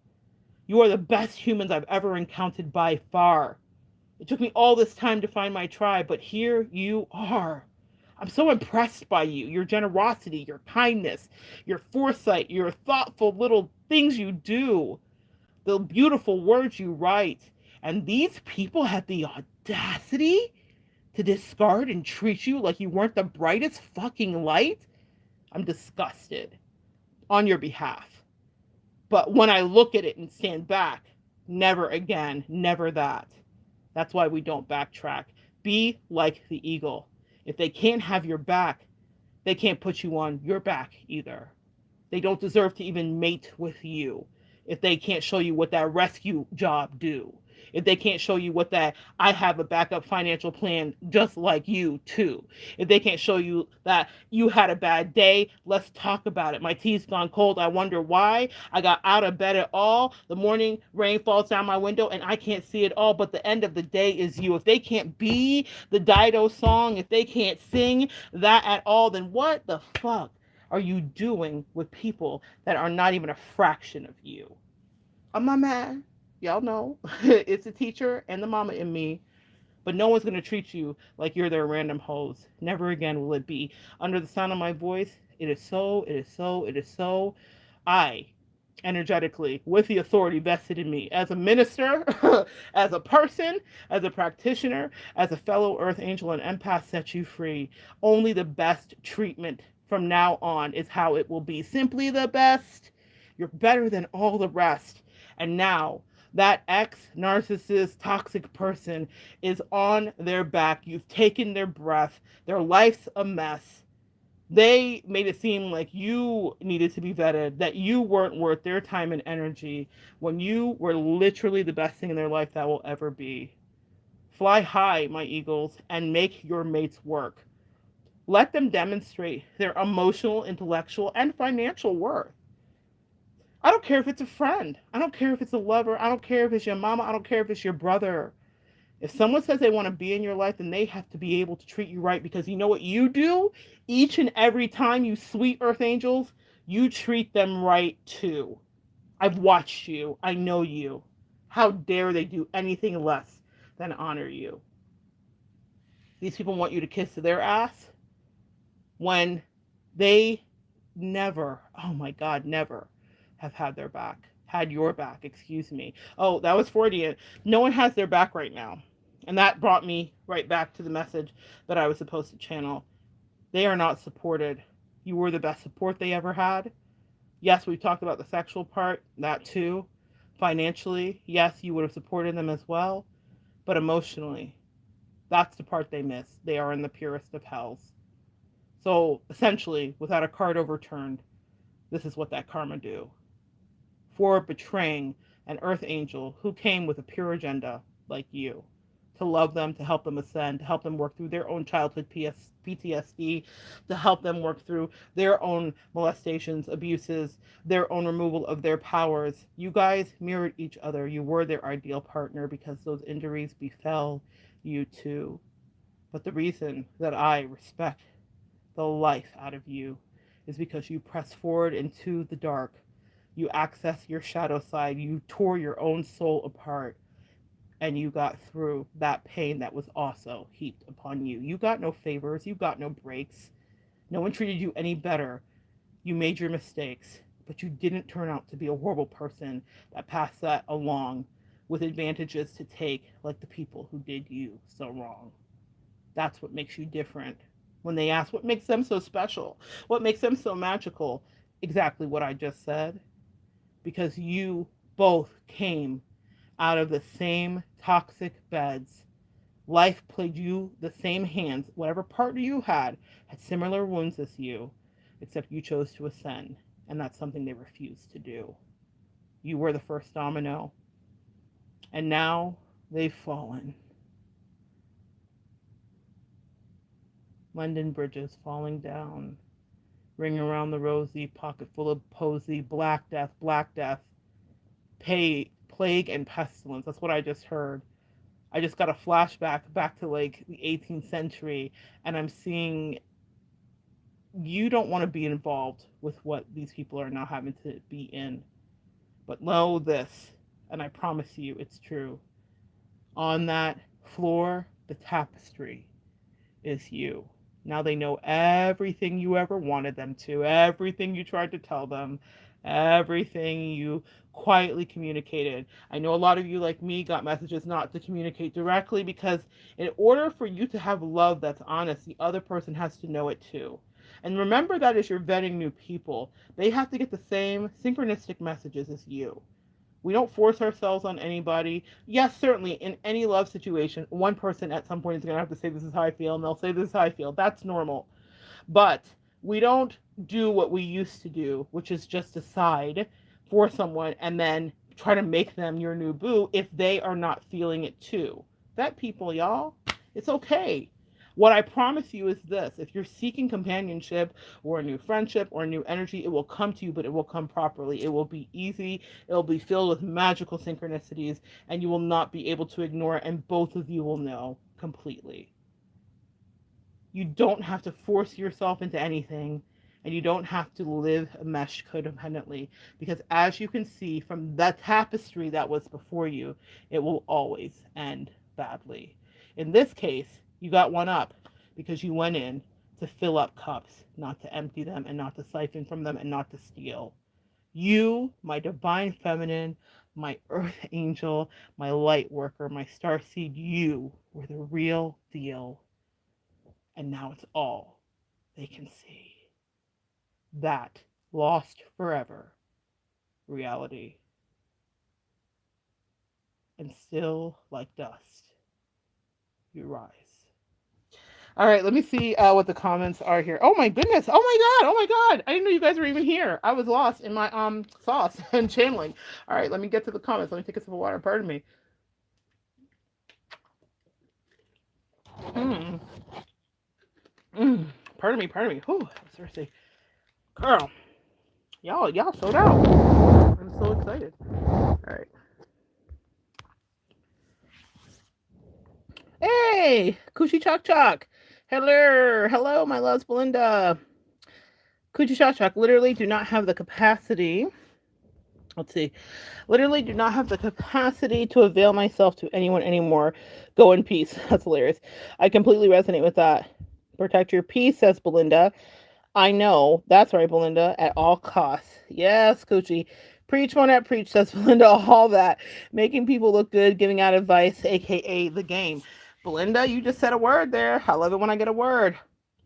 You are the best humans I've ever encountered by far. It took me all this time to find my tribe, but here you are. I'm so impressed by you, your generosity, your kindness, your foresight, your thoughtful little things you do, the beautiful words you write. And these people had the audacity to discard and treat you like you weren't the brightest fucking light. I'm disgusted on your behalf. But when I look at it and stand back, never again, never that. That's why we don't backtrack. Be like the eagle. If they can't have your back, they can't put you on your back either. They don't deserve to even mate with you if they can't show you what that rescue job do. If they can't show you what that I have a backup financial plan just like you too. If they can't show you that you had a bad day, let's talk about it. My tea's gone cold. I wonder why. I got out of bed at all. The morning rain falls down my window and I can't see it all. But the end of the day is you. If they can't be the Dido song, if they can't sing that at all, then what the fuck are you doing with people that are not even a fraction of you? I'm not mad. Y'all know it's the teacher and the mama in me, but no one's going to treat you like you're their random hose. Never again will it be. Under the sound of my voice, it is so, it is so, it is so. I, energetically, with the authority vested in me as a minister, as a person, as a practitioner, as a fellow earth angel and empath, set you free. Only the best treatment from now on is how it will be. Simply the best. You're better than all the rest. And now that ex narcissist toxic person is on their back. You've taken their breath. Their life's a mess. They made it seem like you needed to be vetted, that you weren't worth their time and energy when you were literally the best thing in their life that will ever be. Fly high, my eagles, and make your mates work. Let them demonstrate their emotional, intellectual, and financial worth. I don't care if it's a friend. I don't care if it's a lover. I don't care if it's your mama. I don't care if it's your brother. If someone says they want to be in your life, then they have to be able to treat you right, because you know what you do each and every time, you sweet earth angels, you treat them right too. I've watched you. I know you. How dare they do anything less than honor you? These people want you to kiss their ass when they never, oh my God, never have had their back. Had your back, excuse me. Oh, that was Freudian. No one has their back right now. And that brought me right back to the message that I was supposed to channel. They are not supported. You were the best support they ever had. Yes, we talked about the sexual part, that too. Financially, yes, you would have supported them as well. But emotionally, that's the part they miss. They are in the purest of hells. So essentially, without a card overturned, this is what that karma do. For betraying an earth angel who came with a pure agenda like you, to love them, to help them ascend, to help them work through their own childhood PTSD, to help them work through their own molestations, abuses, their own removal of their powers. You guys mirrored each other. You were their ideal partner because those injuries befell you too. But the reason that I respect the life out of you is because you pressed forward into the dark. You accessed your shadow side. You tore your own soul apart and you got through that pain that was also heaped upon you. You got no favors. You got no breaks. No one treated you any better. You made your mistakes, but you didn't turn out to be a horrible person that passed that along with advantages to take, like the people who did you so wrong. That's what makes you different. When they ask what makes them so special, what makes them so magical, exactly what I just said. Because you both came out of the same toxic beds. Life played you the same hands. Whatever partner you had similar wounds as you, except you chose to ascend. And that's something they refused to do. You were the first domino. And now they've fallen. London bridges falling down. Ring around the rosy, pocket full of posy, black death, plague and pestilence. That's what I just heard. I just got a flashback back to like the 18th century, and I'm seeing you don't want to be involved with what these people are now having to be in. But know this, and I promise you it's true. On that floor, the tapestry is you. Now they know everything you ever wanted them to, everything you tried to tell them, everything you quietly communicated. I know a lot of you, like me, got messages not to communicate directly because, in order for you to have love that's honest, the other person has to know it too. And remember that as you're vetting new people, they have to get the same synchronistic messages as you. We don't force ourselves on anybody. Yes, certainly in any love situation, one person at some point is going to have to say, "This is how I feel," and they'll say, "This is how I feel." That's normal. But we don't do what we used to do, which is just decide for someone and then try to make them your new boo if they are not feeling it too. Vet people, y'all. It's okay. What I promise you is this: if you're seeking companionship or a new friendship or a new energy, it will come to you, but it will come properly. It will be easy, it will be filled with magical synchronicities, and you will not be able to ignore it, and both of you will know completely. You don't have to force yourself into anything, and you don't have to live meshed codependently, because as you can see from the tapestry that was before you, it will always end badly. In this case, you got one up because you went in to fill up cups, not to empty them, and not to siphon from them, and not to steal. You, my divine feminine, my earth angel, my light worker, my star seed, you were the real deal. And now it's all they can see. That lost forever reality. And still, like dust, you rise. All right, let me see what the comments are here. Oh my goodness! Oh my god! Oh my god! I didn't know you guys were even here. I was lost in my sauce and channeling. All right, let me get to the comments. Let me take a sip of water. Pardon me. Mm. Mm. Pardon me. Pardon me. Whew, I'm thirsty. Girl, y'all sold out. I'm so excited. All right. Hey, Coochie Choc Choc. Hello, my loves, Belinda. Coochie Choc Choc literally do not have the capacity. Let's see. Literally do not have the capacity to avail myself to anyone anymore. Go in peace. That's hilarious. I completely resonate with that. Protect your peace, says Belinda. I know. That's right, Belinda. At all costs. Yes, Coochie. Preach, Monette, preach, says Belinda. All that. Making people look good, giving out advice, aka the game. Belinda, you just said a word there. I love it when I get a word.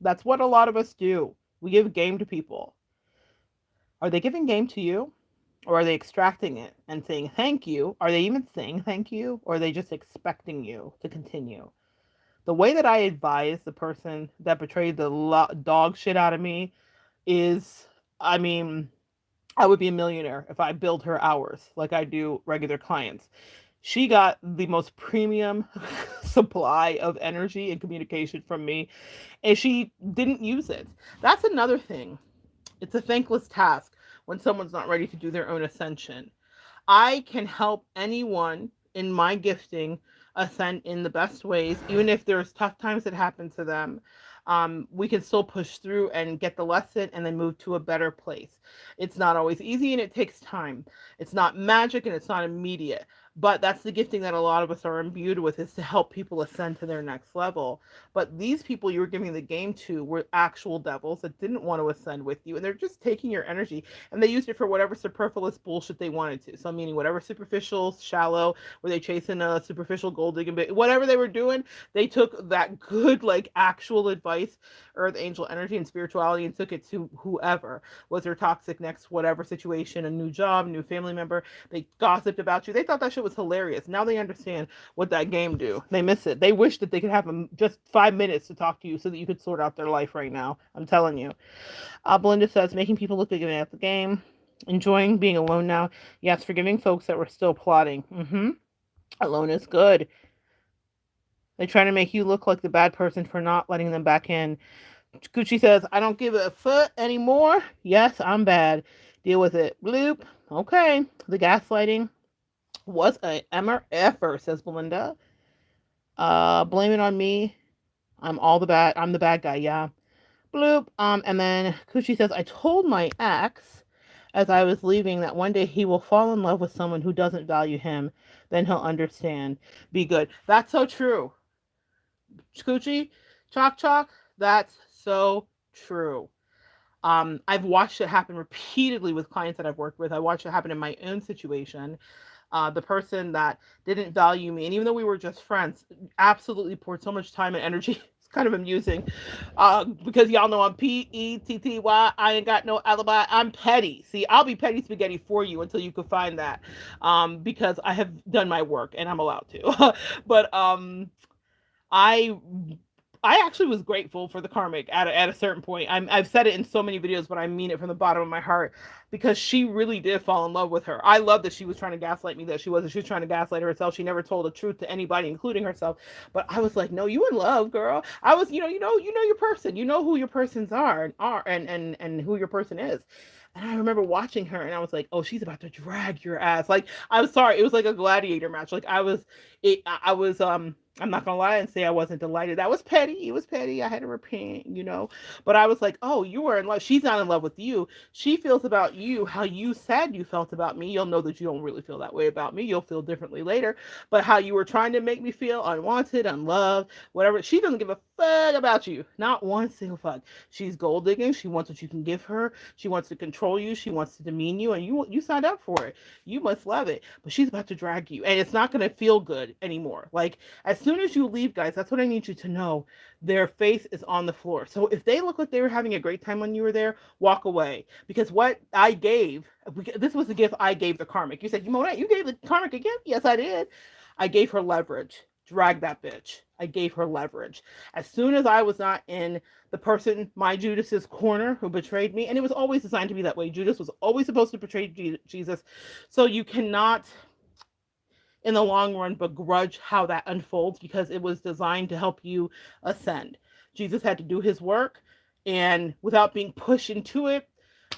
That's what a lot of us do. We give game to people. Are they giving game to you? Or are they extracting it and saying thank you? Are they even saying thank you? Or are they just expecting you to continue? The way that I advise the person that betrayed the dog shit out of me is, I mean, I would be a millionaire if I billed her hours like I do regular clients. She got the most premium supply of energy and communication from me, and she didn't use it. That's another thing. It's a thankless task when someone's not ready to do their own ascension. I can help anyone in my gifting ascend in the best ways, even if there's tough times that happen to them. we can still push through and get the lesson and then move to a better place. It's not always easy and it takes time. It's not magic and it's not immediate. But that's the gifting that a lot of us are imbued with, is to help people ascend to their next level. But these people you were giving the game to were actual devils that didn't want to ascend with you. And they're just taking your energy and they used it for whatever superfluous bullshit they wanted to. So, meaning whatever superficial, shallow, were they chasing a superficial gold digging bit, whatever they were doing, they took that good, like actual advice, earth angel energy and spirituality, and took it to whoever was their toxic next whatever situation, a new job, new family member. They gossiped about you. They thought that shit was hilarious. Now they understand what that game do. They miss it. They wish that they could have them just 5 minutes to talk to you so that you could sort out their life right now. I'm telling you. Belinda says, making people look good at the game. Enjoying being alone now. Yes, forgiving folks that were still plotting. Alone is good. They try to make you look like the bad person for not letting them back in. Gucci says, I don't give a foot anymore. Yes, I'm bad. Deal with it. Bloop. Okay. The gaslighting was a effer, says Belinda. Blame it on me. I'm the bad guy, yeah. Bloop. And then Gucci says, I told my ex as I was leaving that one day he will fall in love with someone who doesn't value him. Then he'll understand. Be good. That's so true. Gucci, chalk, that's so true. I've watched it happen repeatedly with clients that I've worked with. I watched it happen in my own situation. The person that didn't value me, and even though we were just friends, absolutely poured so much time and energy. It's kind of amusing because y'all know I'm Petty. I ain't got no alibi. I'm petty. See, I'll be petty spaghetti for you until you can find that, because I have done my work and I'm allowed to. But I I actually was grateful for the Karmic at a certain point. I've said it in so many videos, but I mean it from the bottom of my heart, because she really did fall in love with her. I love that she was trying to gaslight me, that she wasn't. She was trying to gaslight herself. She never told the truth to anybody, including herself. But I was like, no, you in love, girl. I was, you know your person. You know who your persons are and who your person is. And I remember watching her and I was like, oh, she's about to drag your ass. Like, I'm sorry. It was like a gladiator match. Like I was, I'm not gonna lie and say I wasn't delighted. That was petty. It was petty. I had to repent. But I was like, oh, you were in love. She's not in love with you. She feels about you how you said you felt about me. You'll know that you don't really feel that way about me. You'll feel differently later. But how you were trying to make me feel unwanted, unloved, whatever. She doesn't give a fuck about you. Not one single fuck. She's gold digging. She wants what you can give her. She wants to control you. She wants to demean you, and you signed up for it. You must love it. But she's about to drag you, and it's not gonna feel good anymore. Like, as soon as you leave, guys, that's what I need you to know. Their face is on the floor. So if they look like they were having a great time when you were there, walk away. Because what I gave, this was the gift I gave the Karmic. You said, Mona, you gave the Karmic a gift? Yes, I did. I gave her leverage. Drag that bitch. I gave her leverage. As soon as I was not in the person, my Judas's corner, who betrayed me, and it was always designed to be that way. Judas was always supposed to betray Jesus. So you cannot, in the long run, begrudge how that unfolds, because it was designed to help you ascend. Jesus had to do his work, and without being pushed into it,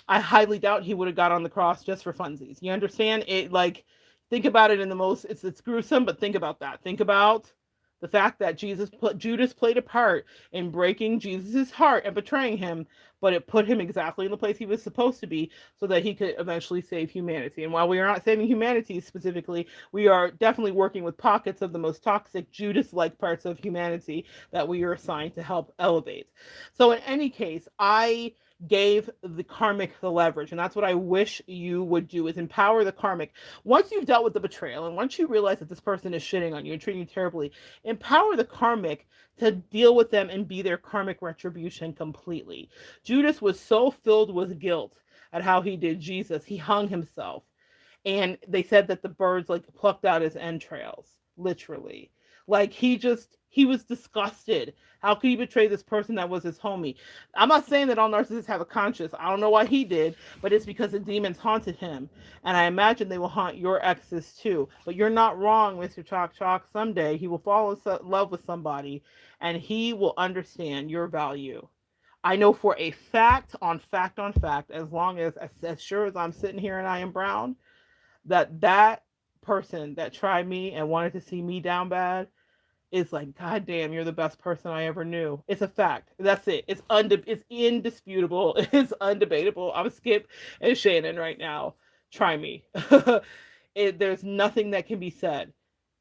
I highly doubt he would have got on the cross just for funsies. You understand? It, like, think about it in the most, it's gruesome, but think about that. Think about the fact that Judas played a part in breaking Jesus's heart and betraying him, but it put him exactly in the place he was supposed to be so that he could eventually save humanity. And while we are not saving humanity specifically, we are definitely working with pockets of the most toxic Judas-like parts of humanity that we are assigned to help elevate. So in any case, I gave the Karmic the leverage, and that's what I wish you would do, is empower the Karmic. Once you've dealt with the betrayal and once you realize that this person is shitting on you and treating you terribly, empower the Karmic to deal with them and be their Karmic retribution completely. Judas was so filled with guilt at how he did Jesus, he hung himself, and they said that the birds like plucked out his entrails, literally. Like, he was disgusted. How could he betray this person that was his homie? I'm not saying that all narcissists have a conscience. I don't know why he did, but it's because the demons haunted him. And I imagine they will haunt your exes too. But you're not wrong, Mr. Chalk. Someday he will fall in love with somebody and he will understand your value. I know for a fact, on fact, as sure as I'm sitting here and I am brown, that person that tried me and wanted to see me down bad is like, God damn, you're the best person I ever knew. It's a fact. That's it. It's indisputable. It's undebatable. I'm Skip and Shannon right now. Try me. There's nothing that can be said.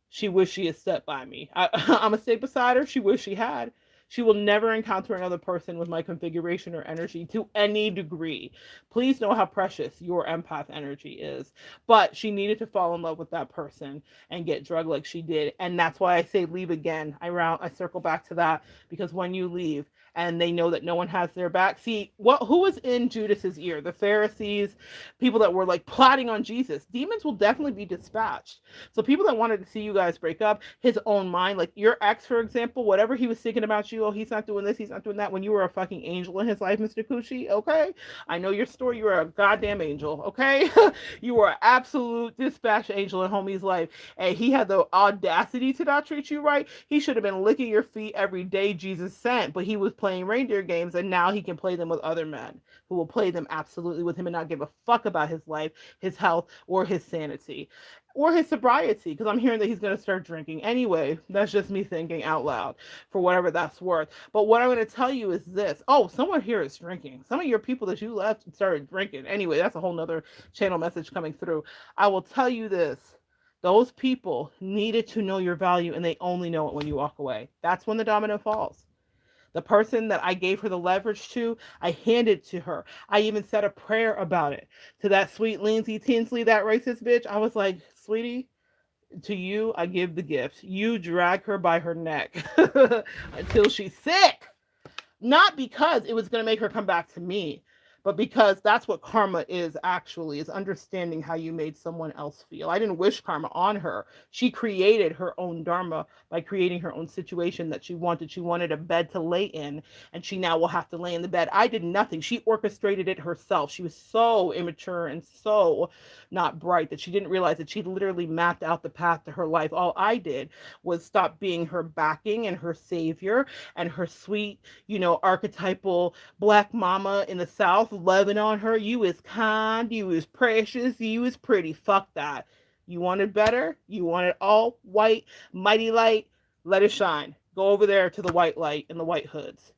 She wished she had stepped by me. I'm a stay beside her. She wished she had. She will never encounter another person with my configuration or energy to any degree. Please know how precious your empath energy is. But she needed to fall in love with that person and get drugged like she did. And that's why I say leave again. I circle back to that, because when you leave and they know that no one has their back. See, who was in Judas's ear? The Pharisees, people that were like plotting on Jesus. Demons will definitely be dispatched. So people that wanted to see you guys break up, his own mind, like your ex, for example, whatever he was thinking about you, oh, he's not doing this, he's not doing that, when you were a fucking angel in his life, Mr. Coochie, okay? I know your story, you were a goddamn angel, okay? You were an absolute dispatch angel in homie's life, and he had the audacity to not treat you right. He should have been licking your feet every day Jesus sent, but he was playing reindeer games, and now he can play them with other men who will play them absolutely with him and not give a fuck about his life, his health, or his sanity, or his sobriety, because I'm hearing that he's going to start drinking. Anyway, that's just me thinking out loud, for whatever that's worth. But what I'm going to tell you is this. Oh, someone here is drinking. Some of your people that you left started drinking. Anyway, that's a whole nother channel message coming through. I will tell you this. Those people needed to know your value, and they only know it when you walk away. That's when the domino falls. The person that I gave her the leverage to, I handed to her. I even said a prayer about it to that sweet Lindsay Tinsley, that racist bitch. I was like, sweetie, to you, I give the gift. You drag her by her neck until she's sick. Not because it was going to make her come back to me, but because that's what karma is actually, is understanding how you made someone else feel. I didn't wish karma on her. She created her own dharma by creating her own situation that she wanted. She wanted a bed to lay in, and she now will have to lay in the bed. I did nothing. She orchestrated it herself. She was so immature and so not bright that she didn't realize that she literally mapped out the path to her life. All I did was stop being her backing and her savior and her sweet, archetypal black mama in the South, loving on her. You is kind, you is precious, you is pretty. Fuck that. You wanted better? You wanted all white, mighty light? Let it shine. Go over there to the white light and the white hoods.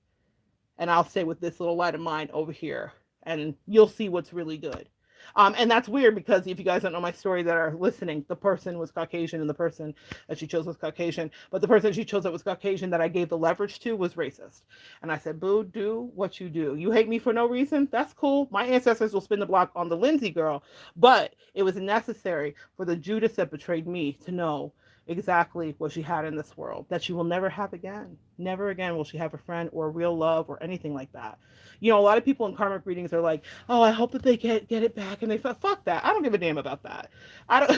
And I'll stay with this little light of mine over here. And you'll see what's really good. And that's weird, because if you guys don't know my story that are listening, the person was Caucasian and the person that she chose was Caucasian. But the person she chose that was Caucasian that I gave the leverage to was racist. And I said, boo, do what you do. You hate me for no reason? That's cool. My ancestors will spin the block on the Lindsay girl. But it was necessary for the Judas that betrayed me to know exactly what she had in this world that she will never have again. Never again will she have a friend or real love or anything like that. A lot of people in karmic readings are like, oh, I hope that they get it back. And they fuck that. I don't give a damn about that.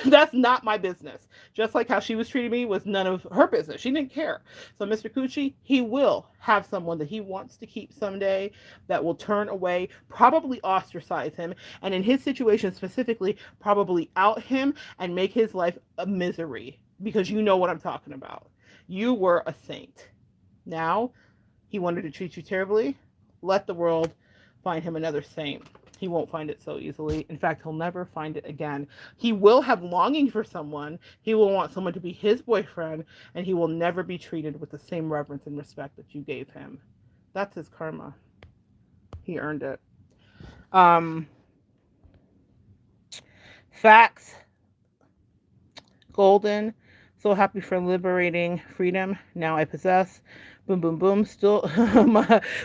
That's not my business. Just like how she was treating me was none of her business. She didn't care. So Mr. Coochie, he will have someone that he wants to keep someday that will turn away, probably ostracize him. And in his situation specifically, probably out him and make his life a misery. Because you know what I'm talking about. You were a saint. Now, he wanted to treat you terribly. Let the world find him another saint. He won't find it so easily. In fact, he'll never find it again. He will have longing for someone. He will want someone to be his boyfriend, and he will never be treated with the same reverence and respect that you gave him. That's his karma. He earned it. Facts. Golden. So happy for liberating freedom. Now I possess. Boom, boom, boom. Still,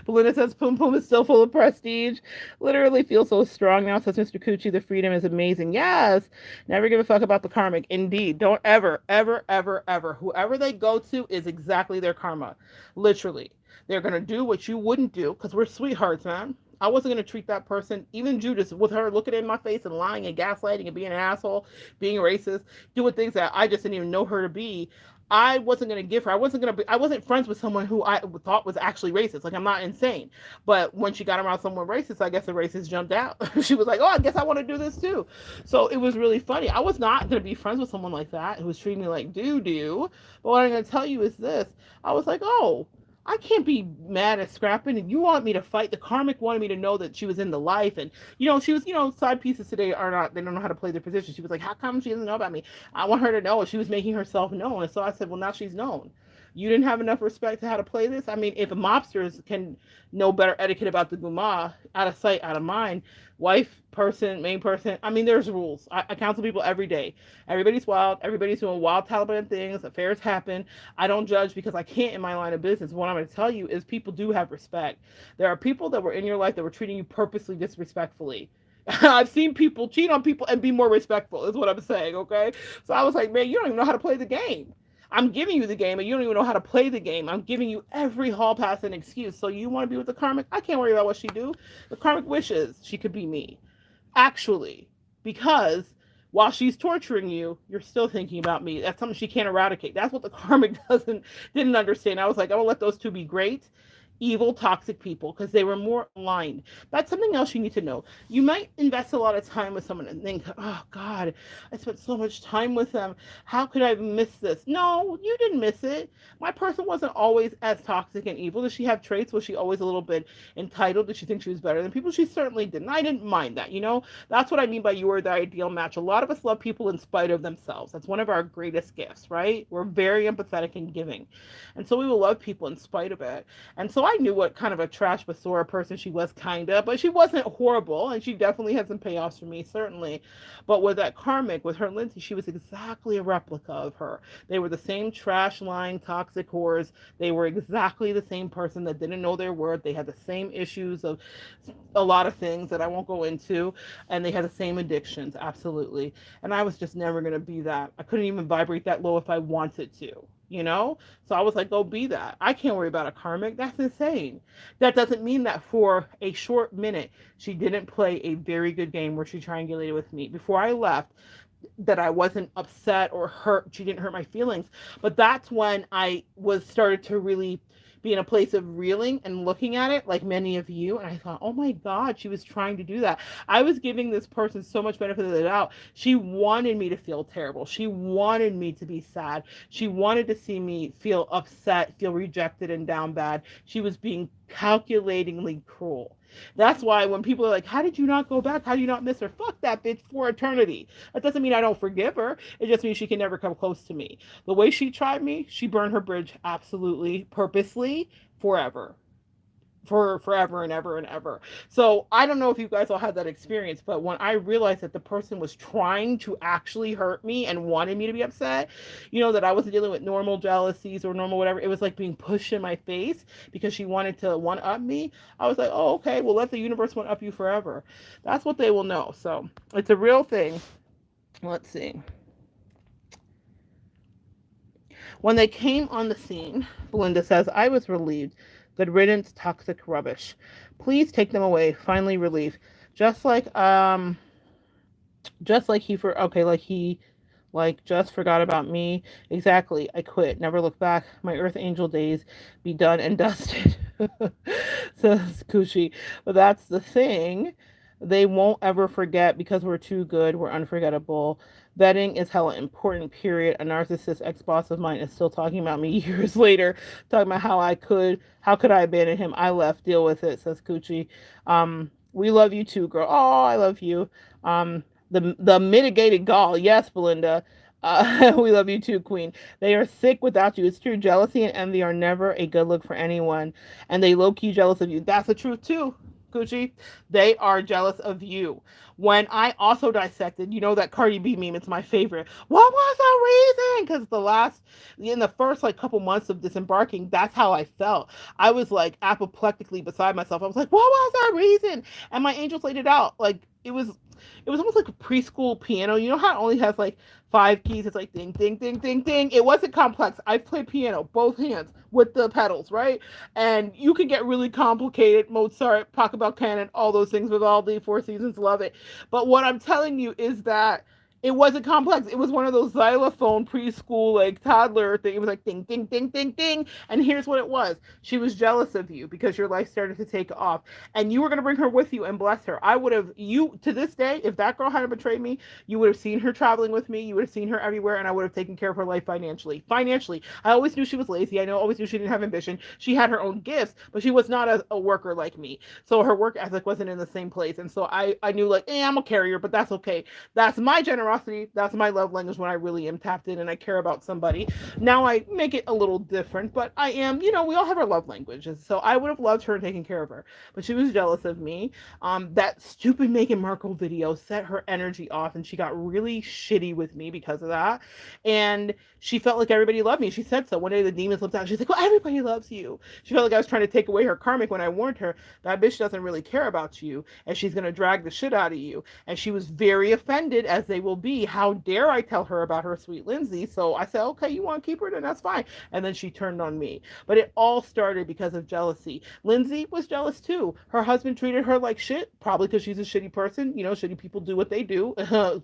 Belinda says, Poom Poom is still full of prestige. Literally feels so strong now, says Mr. Coochie. The freedom is amazing. Yes. Never give a fuck about the karmic. Indeed. Don't ever, ever, ever, ever. Whoever they go to is exactly their karma. Literally. They're going to do what you wouldn't do, because we're sweethearts, man. I wasn't going to treat that person, even Judas, with her looking in my face and lying and gaslighting and being an asshole, being racist, doing things that I just didn't even know her to be. I wasn't going to give her, I wasn't friends with someone who I thought was actually racist. Like, I'm not insane. But when she got around someone racist, I guess the racist jumped out. She was like, oh, I guess I want to do this too. So it was really funny. I was not going to be friends with someone like that who was treating me like doo-doo. But what I'm going to tell you is this. I was like, oh, I can't be mad at scrapping, and you want me to fight. The karmic wanted me to know that she was in the life, and she was, side pieces today they don't know how to play their position. She was like, how come she doesn't know about me? I want her to know. She was making herself known, and so I said, well, now she's known. You didn't have enough respect to how to play this. I mean, if mobsters can know better etiquette about the guma, out of sight, out of mind, wife, person, main person, I mean, there's rules. I counsel people every day. Everybody's wild. Everybody's doing wild Taliban things. Affairs happen. I don't judge because I can't in my line of business. What I'm going to tell you is people do have respect. There are people that were in your life that were treating you purposely disrespectfully. I've seen people cheat on people and be more respectful, is what I'm saying, okay? So I was like, man, you don't even know how to play the game. I'm giving you the game and you don't even know how to play the game. I'm giving you every hall pass and excuse. So you want to be with the karmic? I can't worry about what she do. The karmic wishes she could be me. Actually, because while she's torturing you, you're still thinking about me. That's something she can't eradicate. That's what the karmic didn't understand. I was like, I will let those two be great evil, toxic people because they were more aligned. That's something else you need to know. You might invest a lot of time with someone and think, oh God, I spent so much time with them. How could I miss this? No, you didn't miss it. My person wasn't always as toxic and evil. Did she have traits? Was she always a little bit entitled? Did she think she was better than people? She certainly didn't. I didn't mind that, you know? That's what I mean by you are the ideal match. A lot of us love people in spite of themselves. That's one of our greatest gifts, right? We're very empathetic and giving. And so we will love people in spite of it. And so I knew what kind of a trash basura person she was, kind of, but she wasn't horrible, and she definitely had some payoffs for me, certainly. But with that karmic, with her Lindsay, she was exactly a replica of her. They were the same trash lying toxic whores. They were exactly the same person that didn't know their worth. They had the same issues of a lot of things that I won't go into, and they had the same addictions, absolutely. And I was just never going to be that. I couldn't even vibrate that low if I wanted to, you know? So I was like, go be that. I can't worry about a karmic. That's insane. That doesn't mean that for a short minute, she didn't play a very good game where she triangulated with me. Before I left, that I wasn't upset or hurt. She didn't hurt my feelings. But that's when I was started to really be in a place of reeling and looking at it like many of you. And I thought, oh my God, she was trying to do that. I was giving this person so much benefit of the doubt. She wanted me to feel terrible. She wanted me to be sad. She wanted to see me feel upset, feel rejected and down bad. She was being calculatingly cruel. That's why when people are like, how did you not go back? How do you not miss her? Fuck that bitch for eternity. That doesn't mean I don't forgive her. It just means she can never come close to me. The way she tried me, she burned her bridge absolutely, purposely, forever. For forever and ever and ever. So I don't know if you guys all had that experience, but when I realized that the person was trying to actually hurt me and wanted me to be upset, you know, that I wasn't dealing with normal jealousies or normal whatever, it was like being pushed in my face because she wanted to one up me. I was like, oh, okay, well, let the universe one up you forever. That's what they will know. So it's a real thing. Let's see. When they came on the scene, Belinda says, I was relieved. Good riddance, toxic rubbish. Please take them away. Finally, relief. Just like he for okay, like he just forgot about me. Exactly. I quit. Never look back. My Earth Angel days be done and dusted. Says Kushi. But that's the thing. They won't ever forget because we're too good. We're unforgettable. Vetting is hella important, period. A narcissist ex-boss of mine is still talking about me years later, talking about how could I abandon him? I left, deal with it, says Coochie. We love you too, girl. Oh, I love you. The mitigated gall. Yes, Belinda. We love you too, Queen. They are sick without you. It's true. Jealousy and envy are never a good look for anyone. And they low-key jealous of you. That's the truth too. Gucci, they are jealous of you. When I also dissected, you know that Cardi B meme, it's my favorite. What was the reason? Because in the first like couple months of disembarking, that's how I felt. I was like apoplectically beside myself. I was like, what was the reason? And my angels laid it out. Like it was almost like a preschool piano. You know how it only has like 5 keys? It's like ding, ding, ding, ding, ding. It wasn't complex. I played piano, both hands with the pedals, right? And you can get really complicated. Mozart, Pachelbel canon, all those things with all the Four Seasons, love it. But what I'm telling you is that it wasn't complex. It was one of those xylophone preschool, like toddler thing. It was like ding, ding, ding, ding, ding. And here's what it was. She was jealous of you because your life started to take off. And you were going to bring her with you and bless her. To this day, if that girl hadn't betrayed me, you would have seen her traveling with me. You would have seen her everywhere. And I would have taken care of her life financially. Financially. I always knew she was lazy. Always knew she didn't have ambition. She had her own gifts, but she was not a worker like me. So her work ethic wasn't in the same place. And so I knew like, I'm a carrier, but that's okay. That's my generosity reciprocity. That's my love language when I really am tapped in and I care about somebody. Now I make it a little different, but I am, we all have our love languages. So I would have loved her taking care of her, but she was jealous of me. That stupid Meghan Markle video set her energy off, and she got really shitty with me because of that. And she felt like everybody loved me. She said so. One day the demons looked out. She's like, well, everybody loves you. She felt like I was trying to take away her karmic when I warned her that bitch doesn't really care about you and she's going to drag the shit out of you. And she was very offended, as they will be. How dare I tell her about her sweet Lindsay? So I said, okay, you want to keep her? Then that's fine. And then she turned on me. But it all started because of jealousy. Lindsay was jealous too. Her husband treated her like shit, probably because she's a shitty person. Shitty people do what they do.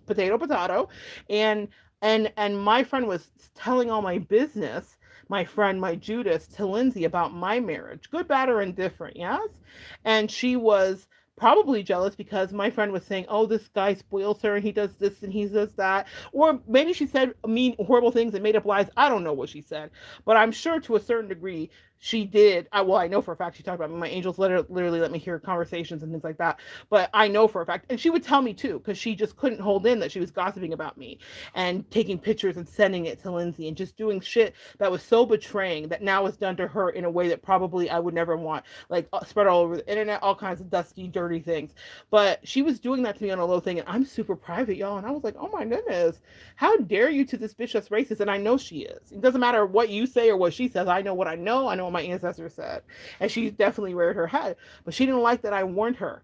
Potato, potato. And my friend was telling all my business, my friend, my Judas, to Lindsay about my marriage, good, bad, or indifferent, yes? And she was probably jealous because my friend was saying, oh, this guy spoils her and he does this and he does that. Or maybe she said mean, horrible things and made up lies. I don't know what she said, but I'm sure to a certain degree she did. I know for a fact she talked about me. My angels literally let me hear conversations and things like that. But I know for a fact, and she would tell me too, because she just couldn't hold in that she was gossiping about me and taking pictures and sending it to Lindsay and just doing shit that was so betraying that now is done to her in a way that probably I would never want, like spread all over the internet, all kinds of dusty, dirty things. But she was doing that to me on a low thing, and I'm super private, y'all. And I was like, oh my goodness, how dare you to this bitch that's racist? And I know she is. It doesn't matter what you say or what she says. I know what I know. I know what my ancestors said, and she definitely reared her head, but she didn't like that I warned her.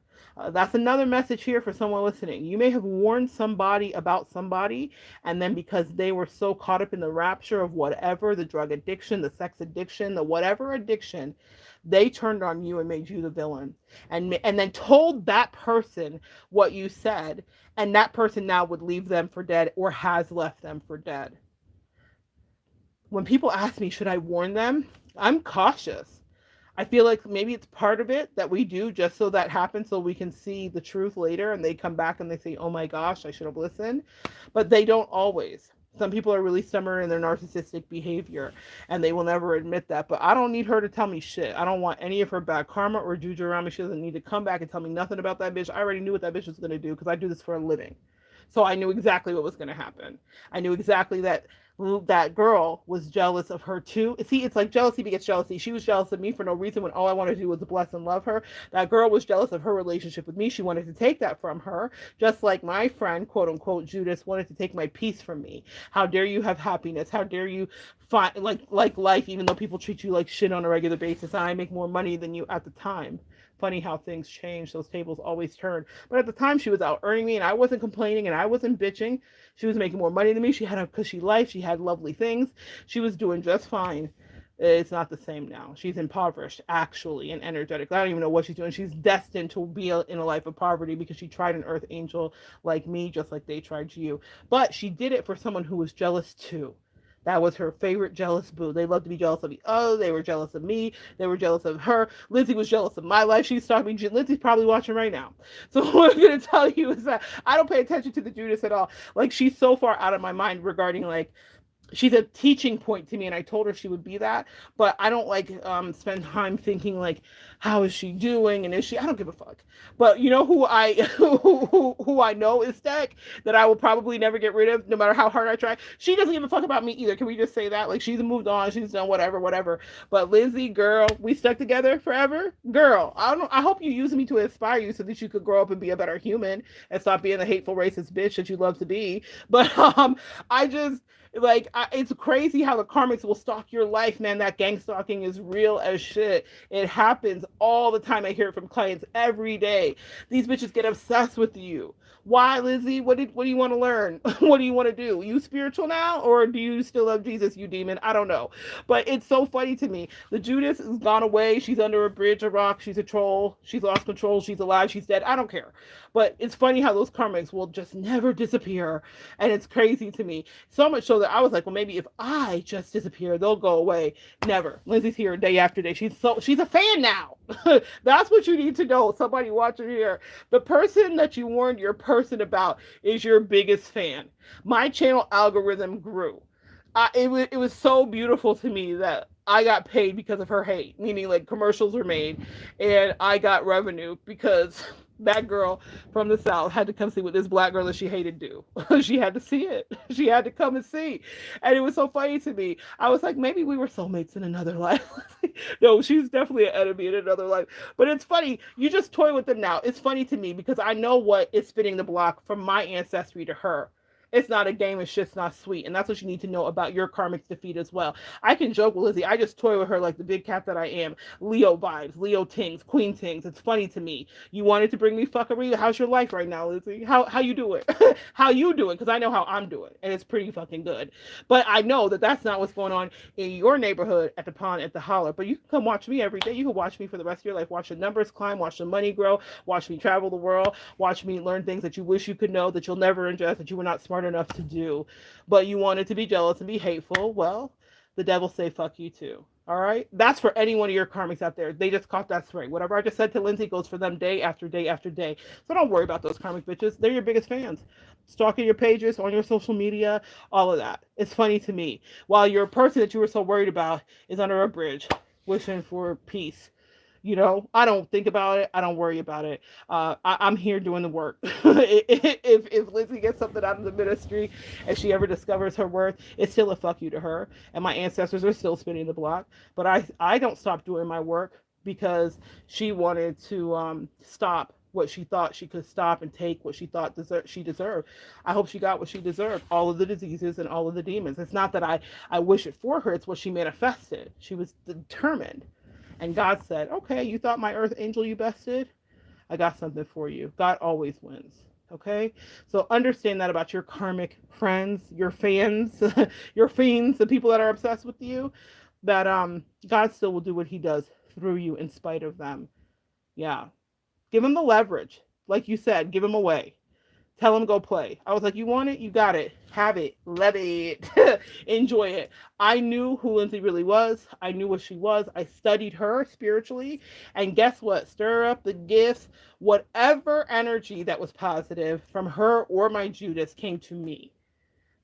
That's another message here for someone listening. You may have warned somebody about somebody, and then because they were so caught up in the rapture of whatever, the drug addiction, the sex addiction, the whatever addiction, they turned on you and made you the villain, and then told that person what you said, and that person now would leave them for dead or has left them for dead. When people ask me, should I warn them? I'm cautious. I feel like maybe it's part of it that we do just so that happens so we can see the truth later and they come back and they say, oh my gosh, I should have listened. But they don't always. Some people are really stubborn in their narcissistic behavior and they will never admit that. But I don't need her to tell me shit. I don't want any of her bad karma or juju around me. She doesn't need to come back and tell me nothing about that bitch. I already knew what that bitch was going to do because I do this for a living. So I knew exactly what was going to happen. I knew exactly that girl was jealous of her too. See, it's like jealousy begets jealousy. She was jealous of me for no reason when all I wanted to do was bless and love her. That girl was jealous of her relationship with me. She wanted to take that from her, just like my friend, quote unquote, Judas, wanted to take my peace from me. How dare you have happiness? How dare you find like life, even though people treat you like shit on a regular basis, and I make more money than you at the time. Funny how things change. Those tables always turn. But at the time, she was out earning me, and I wasn't complaining, and I wasn't bitching. She was making more money than me. She had a cushy life. She had lovely things. She was doing just fine. It's not the same now. She's impoverished, actually, and energetic. I don't even know what she's doing. She's destined to be in a life of poverty because she tried an earth angel like me, just like they tried you. But she did it for someone who was jealous too. That was her favorite jealous boo. They loved to be jealous of me. Oh, they were jealous of me. They were jealous of her. Lindsay was jealous of my life. She's talking. Lindsay's probably watching right now. So what I'm going to tell you is that I don't pay attention to the Judas at all. Like, she's so far out of my mind regarding, like, she's a teaching point to me, and I told her she would be that, but I don't spend time thinking like, how is she doing, and is she, I don't give a fuck. But you know who I who I know is Stack, that I will probably never get rid of no matter how hard I try. She doesn't give a fuck about me either. Can we just say that? Like, she's moved on, she's done whatever. But Lindsay, girl, we stuck together forever. Girl, I hope you use me to inspire you so that you could grow up and be a better human and stop being the hateful racist bitch that you love to be. But I just it's crazy how the karmics will stalk your life, man. That gang stalking is real as shit. It happens all the time. I hear it from clients every day. These bitches get obsessed with you. Why, Lizzie? What do you want to learn? What do you want to do? You spiritual now, or do you still love Jesus, you demon? I don't know. But it's so funny to me. The Judas has gone away. She's under a bridge, a rock. She's a troll. She's lost control. She's alive. She's dead. I don't care. But it's funny how those karmics will just never disappear. And it's crazy to me. So much so that I was like, well, maybe if I just disappear, they'll go away. Never. Lindsay's here day after day. She's a fan now. That's what you need to know. Somebody watching here. The person that you warned your person about is your biggest fan. My channel algorithm grew. It was so beautiful to me that I got paid because of her hate, meaning like commercials were made and I got revenue because That girl from the South had to come see what this black girl that she hated do. She had to see it. She had to come and see. And it was so funny to me. I was like, maybe we were soulmates in another life. No, she's definitely an enemy in another life. But it's funny. You just toy with them now. It's funny to me because I know what is spinning the block from my ancestry to her. It's not a game, it's just not sweet. And that's what you need to know about your karmic defeat as well. I can joke with Lizzie. I just toy with her like the big cat that I am. Leo vibes, Leo tings, queen tings. It's funny to me. You wanted to bring me fuckery. How's your life right now, Lizzie? How you doing? How you doing? Because I know how I'm doing, and it's pretty fucking good. But I know that that's not what's going on in your neighborhood at the pond at the holler. But you can come watch me every day. You can watch me for the rest of your life. Watch the numbers climb. Watch the money grow. Watch me travel the world. Watch me learn things that you wish you could know that you'll never ingest, that you were not smart enough to do. But you wanted to be jealous and be hateful. Well, the devil say fuck you too. All right? That's for any one of your karmics out there. They just caught that spring. Whatever I just said to Lindsay goes for them day after day after day. So don't worry about those karmic bitches. They're your biggest fans. Stalking your pages, on your social media, all of that. It's funny to me. While your person that you were so worried about is under a bridge, wishing for peace. I don't think about it. I don't worry about it. I'm here doing the work. If Lizzie gets something out of the ministry and she ever discovers her worth, it's still a fuck you to her. And my ancestors are still spinning the block. But I don't stop doing my work because she wanted to stop what she thought she could stop and take what she thought she deserved. I hope she got what she deserved, all of the diseases and all of the demons. It's not that I wish it for her. It's what she manifested. She was determined. And God said, okay, you thought my earth angel you bested? I got something for you. God always wins. Okay? So understand that about your karmic friends, your fans, your fiends, the people that are obsessed with you, that God still will do what he does through you in spite of them. Yeah. Give him the leverage. Like you said, give him away. Tell him go play. I was like, you want it? You got it. Have it. Love it. Enjoy it. I knew who Lindsay really was. I knew what she was. I studied her spiritually. And guess what? Stir up the gifts. Whatever energy that was positive from her or my Judas came to me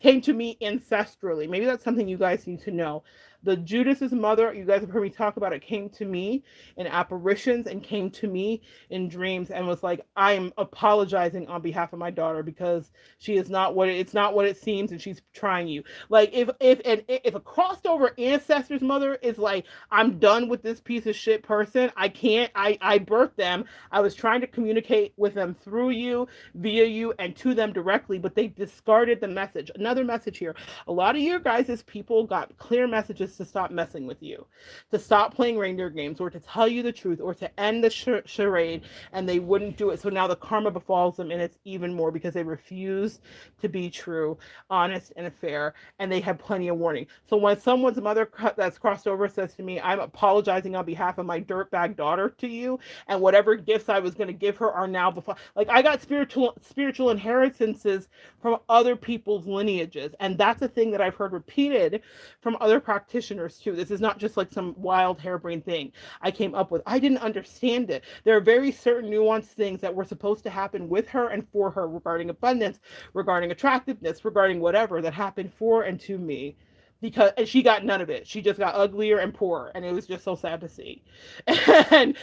ancestrally. Maybe that's something you guys need to know. The Judas's mother, you guys have heard me talk about it, came to me in apparitions and came to me in dreams and was like, I'm apologizing on behalf of my daughter because she is not it's not what it seems and she's trying you. Like if a crossed over ancestor's mother is like, I'm done with this piece of shit person. I birthed them. I was trying to communicate with them through you, via you, and to them directly, but they discarded the message. Another message here. A lot of your guys' people got clear messages to stop messing with you, to stop playing reindeer games, or to tell you the truth, or to end the charade, and they wouldn't do it. So now the karma befalls them, and it's even more because they refuse to be true, honest, and fair, and they have plenty of warning. So when someone's mother that's crossed over says to me, I'm apologizing on behalf of my dirtbag daughter to you, and whatever gifts I was going to give her are now before. Like I got spiritual inheritances from other people's lineages, and that's a thing that I've heard repeated from other practitioners too. This is not just like some wild harebrained thing I came up with. I didn't understand it. There are very certain nuanced things that were supposed to happen with her and for her regarding abundance, regarding attractiveness, regarding whatever that happened for and to me. And she got none of it. She just got uglier and poorer, and it was just so sad to see. And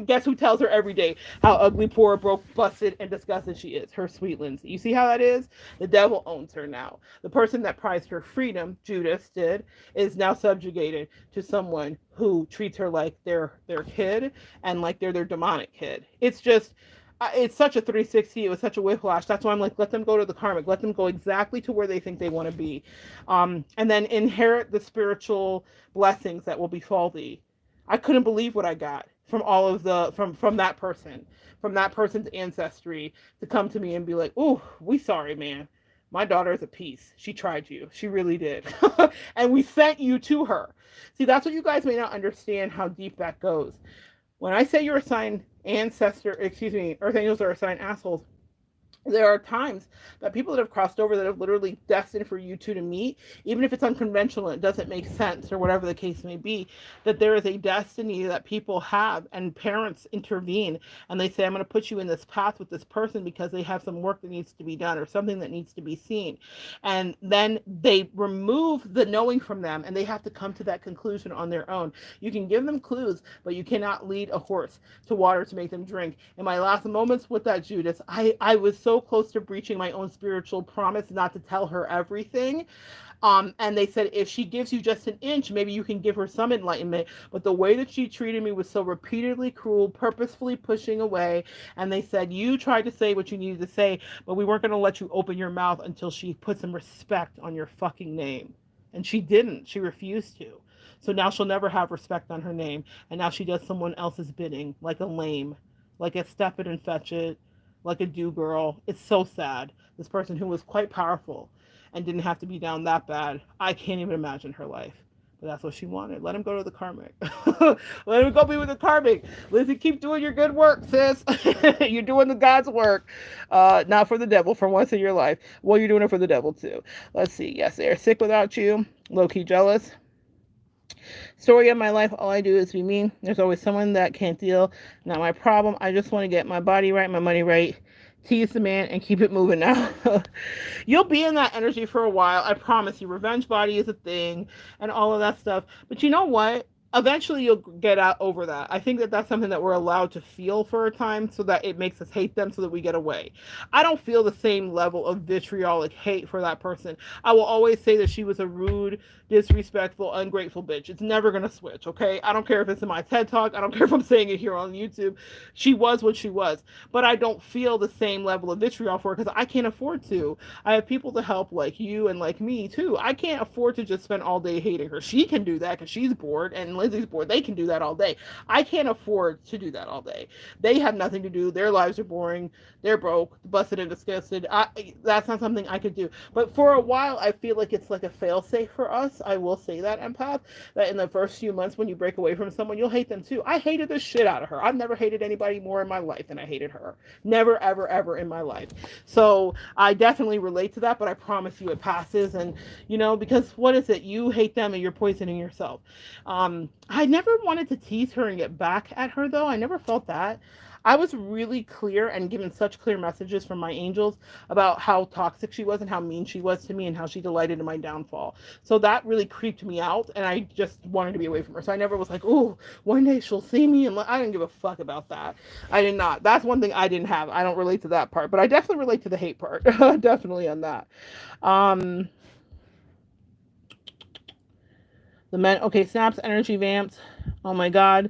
guess who tells her every day how ugly, poor, broke, busted, and disgusted she is? Her sweet Lindsay. You see how that is? The devil owns her now. The person that prized her freedom, Judas did, is now subjugated to someone who treats her like their kid and like they're their demonic kid. It's such a 360. It was such a whiplash. That's why I'm like, let them go to the karmic. Let them go exactly to where they think they want to be. And then inherit the spiritual blessings that will befall thee. I couldn't believe what I got from all of from that person's ancestry to come to me and be like, oh, we sorry, man. My daughter is a piece. She tried you. She really did. And we sent you to her. See, that's what you guys may not understand how deep that goes. When I say you're assigned earth angels are assigned assholes, There are times that people that have crossed over that have literally destined for you two to meet, even if it's unconventional and it doesn't make sense or whatever the case may be, that there is a destiny that people have and parents intervene and they say, I'm going to put you in this path with this person because they have some work that needs to be done or something that needs to be seen. And then they remove the knowing from them and they have to come to that conclusion on their own. You can give them clues, but you cannot lead a horse to water to make them drink. In my last moments with that Judas, I was so close to breaching my own spiritual promise not to tell her everything. And they said, if she gives you just an inch, maybe you can give her some enlightenment. But the way that she treated me was so repeatedly cruel, purposefully pushing away. And they said, you tried to say what you needed to say, but we weren't going to let you open your mouth until she put some respect on your fucking name. And she didn't. She refused to. So now she'll never have respect on her name. And now she does someone else's bidding, like a lame, like a step it and fetch it, like a do girl. It's so sad. This person who was quite powerful and didn't have to be down that bad. I can't even imagine her life. But that's what she wanted. Let him go to the Karmic. Let him go be with the Karmic. Lizzie, keep doing your good work, sis. You're doing the God's work. Not for the devil, for once in your life. Well, you're doing it for the devil, too. Let's see. Yes, they're sick without you. Low-key jealous. Story of my life, all I do is be mean. There's always someone that can't deal. Not my problem. I just want to get my body right, my money right, tease the man, and keep it moving now. You'll be in that energy for a while. I promise you. Revenge body is a thing and all of that stuff. But you know what? Eventually you'll get out over that. I think that that's something that we're allowed to feel for a time so that it makes us hate them so that we get away. I don't feel the same level of vitriolic hate for that person. I will always say that she was a rude, disrespectful, ungrateful bitch. It's never going to switch, okay? I don't care if it's in my TED Talk. I don't care if I'm saying it here on YouTube. She was what she was. But I don't feel the same level of vitriol for her because I can't afford to. I have people to help like you and like me too. I can't afford to just spend all day hating her. She can do that because she's bored and Lindsay's bored. They can do that all day. I can't afford to do that all day. They have nothing to do. Their lives are boring. They're broke, busted and disgusted. That's not something I could do. But for a while, I feel like it's like a fail-safe for us. I will say that, empath, that in the first few months when you break away from someone, you'll hate them too. I hated the shit out of her. I've never hated anybody more in my life than I hated her. Never, ever, ever in my life. So I definitely relate to that, but I promise you it passes. And, because what is it? You hate them and you're poisoning yourself. I never wanted to tease her and get back at her, though. I never felt that. I was really clear and given such clear messages from my angels about how toxic she was and how mean she was to me and how she delighted in my downfall. So that really creeped me out, and I just wanted to be away from her. So I never was like, oh, one day she'll see me. And I didn't give a fuck about that. I did not. That's one thing I didn't have. I don't relate to that part, but I definitely relate to the hate part. Definitely on that. The men, okay, snaps, energy vamps. Oh my God.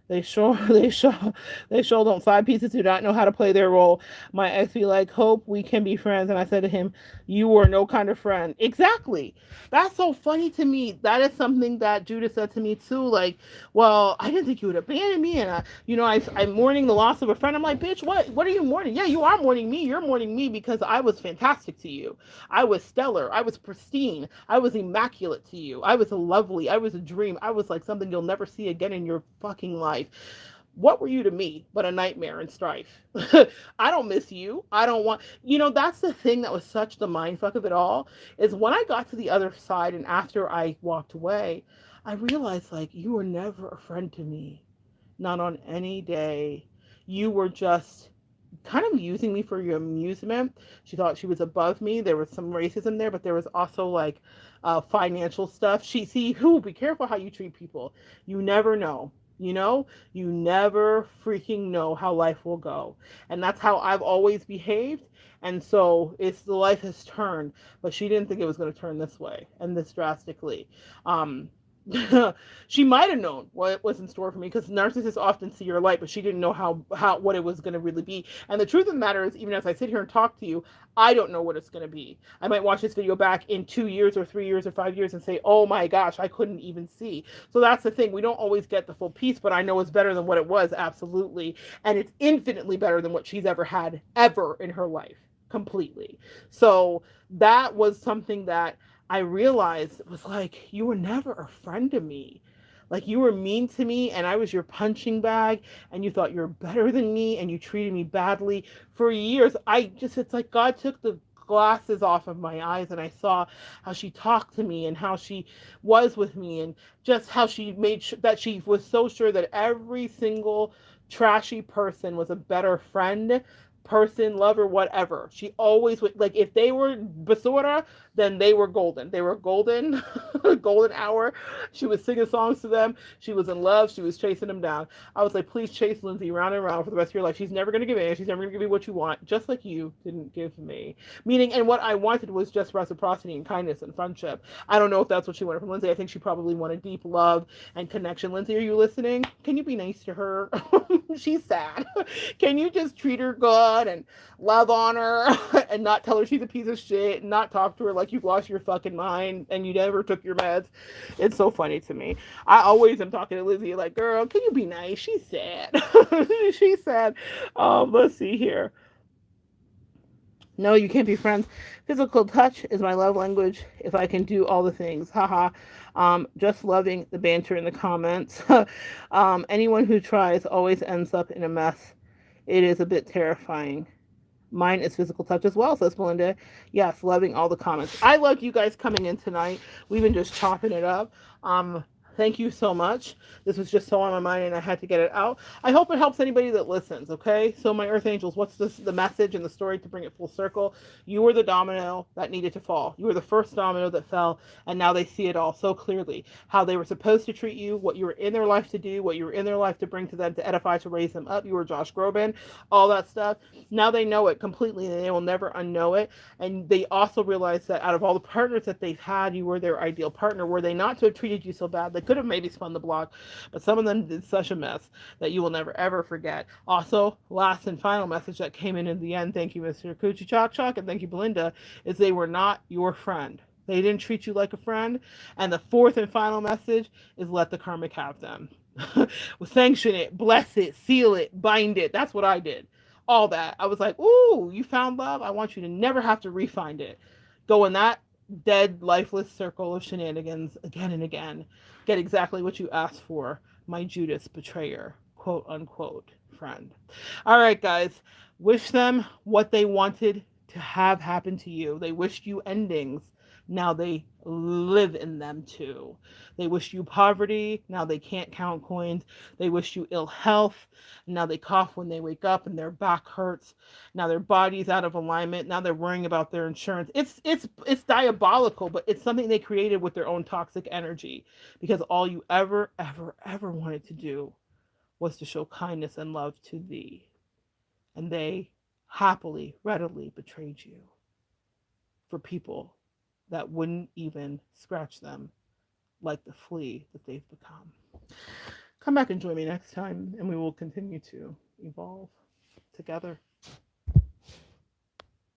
They sure don't. Side pieces do not know how to play their role. My ex be like, hope we can be friends. And I said to him, you were no kind of friend. Exactly. That's so funny to me. That is something that Judah said to me too. Like, well, I didn't think you would abandon me. And I'm mourning the loss of a friend. I'm like, bitch, what are you mourning? Yeah, you are mourning me. You're mourning me because I was fantastic to you. I was stellar. I was pristine. I was immaculate to you. I was lovely. I was a dream. I was like something you'll never see again in your fucking life. What were you to me but a nightmare and strife? I don't miss you. I don't want, that's the thing that was such the mindfuck of it all, is when I got to the other side and after I walked away, I realized like you were never a friend to me. Not on any day. You were just kind of using me for your amusement. She thought she was above me. There was some racism there, but there was also like financial stuff. Be careful how you treat people. You never know. You never freaking know how life will go. And that's how I've always behaved. And so the life has turned, but she didn't think it was going to turn this way and this drastically. She might have known what was in store for me because narcissists often see your light, but she didn't know how what it was going to really be. And the truth of the matter is, even as I sit here and talk to you, I don't know what it's going to be. I might watch this video back in 2 years or 3 years or 5 years and say, oh my gosh, I couldn't even see. So that's the thing. We don't always get the full piece, but I know it's better than what it was. Absolutely. And it's infinitely better than what she's ever had ever in her life. Completely. So that was something that I realized it was like, you were never a friend to me. Like you were mean to me and I was your punching bag and you thought you were better than me and you treated me badly for years. It's like God took the glasses off of my eyes and I saw how she talked to me and how she was with me and just how she made sure that she was so sure that every single trashy person was a better friend, person, lover, whatever. She always would, like, if they were basura, then they were golden. They were golden, golden hour. She was singing songs to them. She was in love. She was chasing them down. I was like, please chase Lindsay round and round for the rest of your life. She's never going to give in. She's never going to give you what you want, just like you didn't give me. Meaning, and what I wanted was just reciprocity and kindness and friendship. I don't know if that's what she wanted from Lindsay. I think she probably wanted deep love and connection. Lindsay, are you listening? Can you be nice to her? She's sad. Can you just treat her good and love on her and not tell her she's a piece of shit and not talk to her like you've lost your fucking mind and you never took your meds? It's so funny to me. I always am talking to Lizzie like, girl, can you be nice? She's sad. She's sad. Let's see here. No, you can't be friends. Physical touch is my love language. If I can do all the things, haha. Just loving the banter in the comments. Anyone who tries always ends up in a mess. It is a bit terrifying. Mine is physical touch as well, says Belinda. Yes, loving all the comments. I love you guys coming in tonight. We've been just chopping it up. Thank you so much. This was just so on my mind and I had to get it out. I hope it helps anybody that listens, okay? So my Earth Angels, what's the message and the story to bring it full circle? You were the domino that needed to fall. You were the first domino that fell, and now they see it all so clearly. How they were supposed to treat you, what you were in their life to do, what you were in their life to bring to them, to edify, to raise them up. You were Josh Groban, all that stuff. Now they know it completely and they will never unknow it. And they also realize that out of all the partners that they've had, you were their ideal partner. Were they not to have treated you so bad, they could have maybe spun the block, but some of them did such a mess that you will never ever forget. Also, last and final message that came in the end, thank you, Mr. Coochie Chalk Chalk, and thank you, Belinda, is they were not your friend. They didn't treat you like a friend. And the fourth and final message is let the karmic have them. Sanction it, bless it, seal it, bind it. That's what I did. All that. I was like, ooh, you found love. I want you to never have to refind it. Go in that dead, lifeless circle of shenanigans again and again. Get exactly what you asked for. My Judas betrayer, quote unquote, friend. All right, guys. Wish them what they wanted to have happen to you. They wished you endings. Now they live in them too. They wish you poverty. Now they can't count coins. They wish you ill health. Now they cough when they wake up and their back hurts. Now their body's out of alignment. Now they're worrying about their insurance. It's diabolical, but it's something they created with their own toxic energy, because all you ever wanted to do was to show kindness and love to thee. And they happily, readily betrayed you for people that wouldn't even scratch them, like the flea that they've become. Come back and join me next time, and we will continue to evolve together.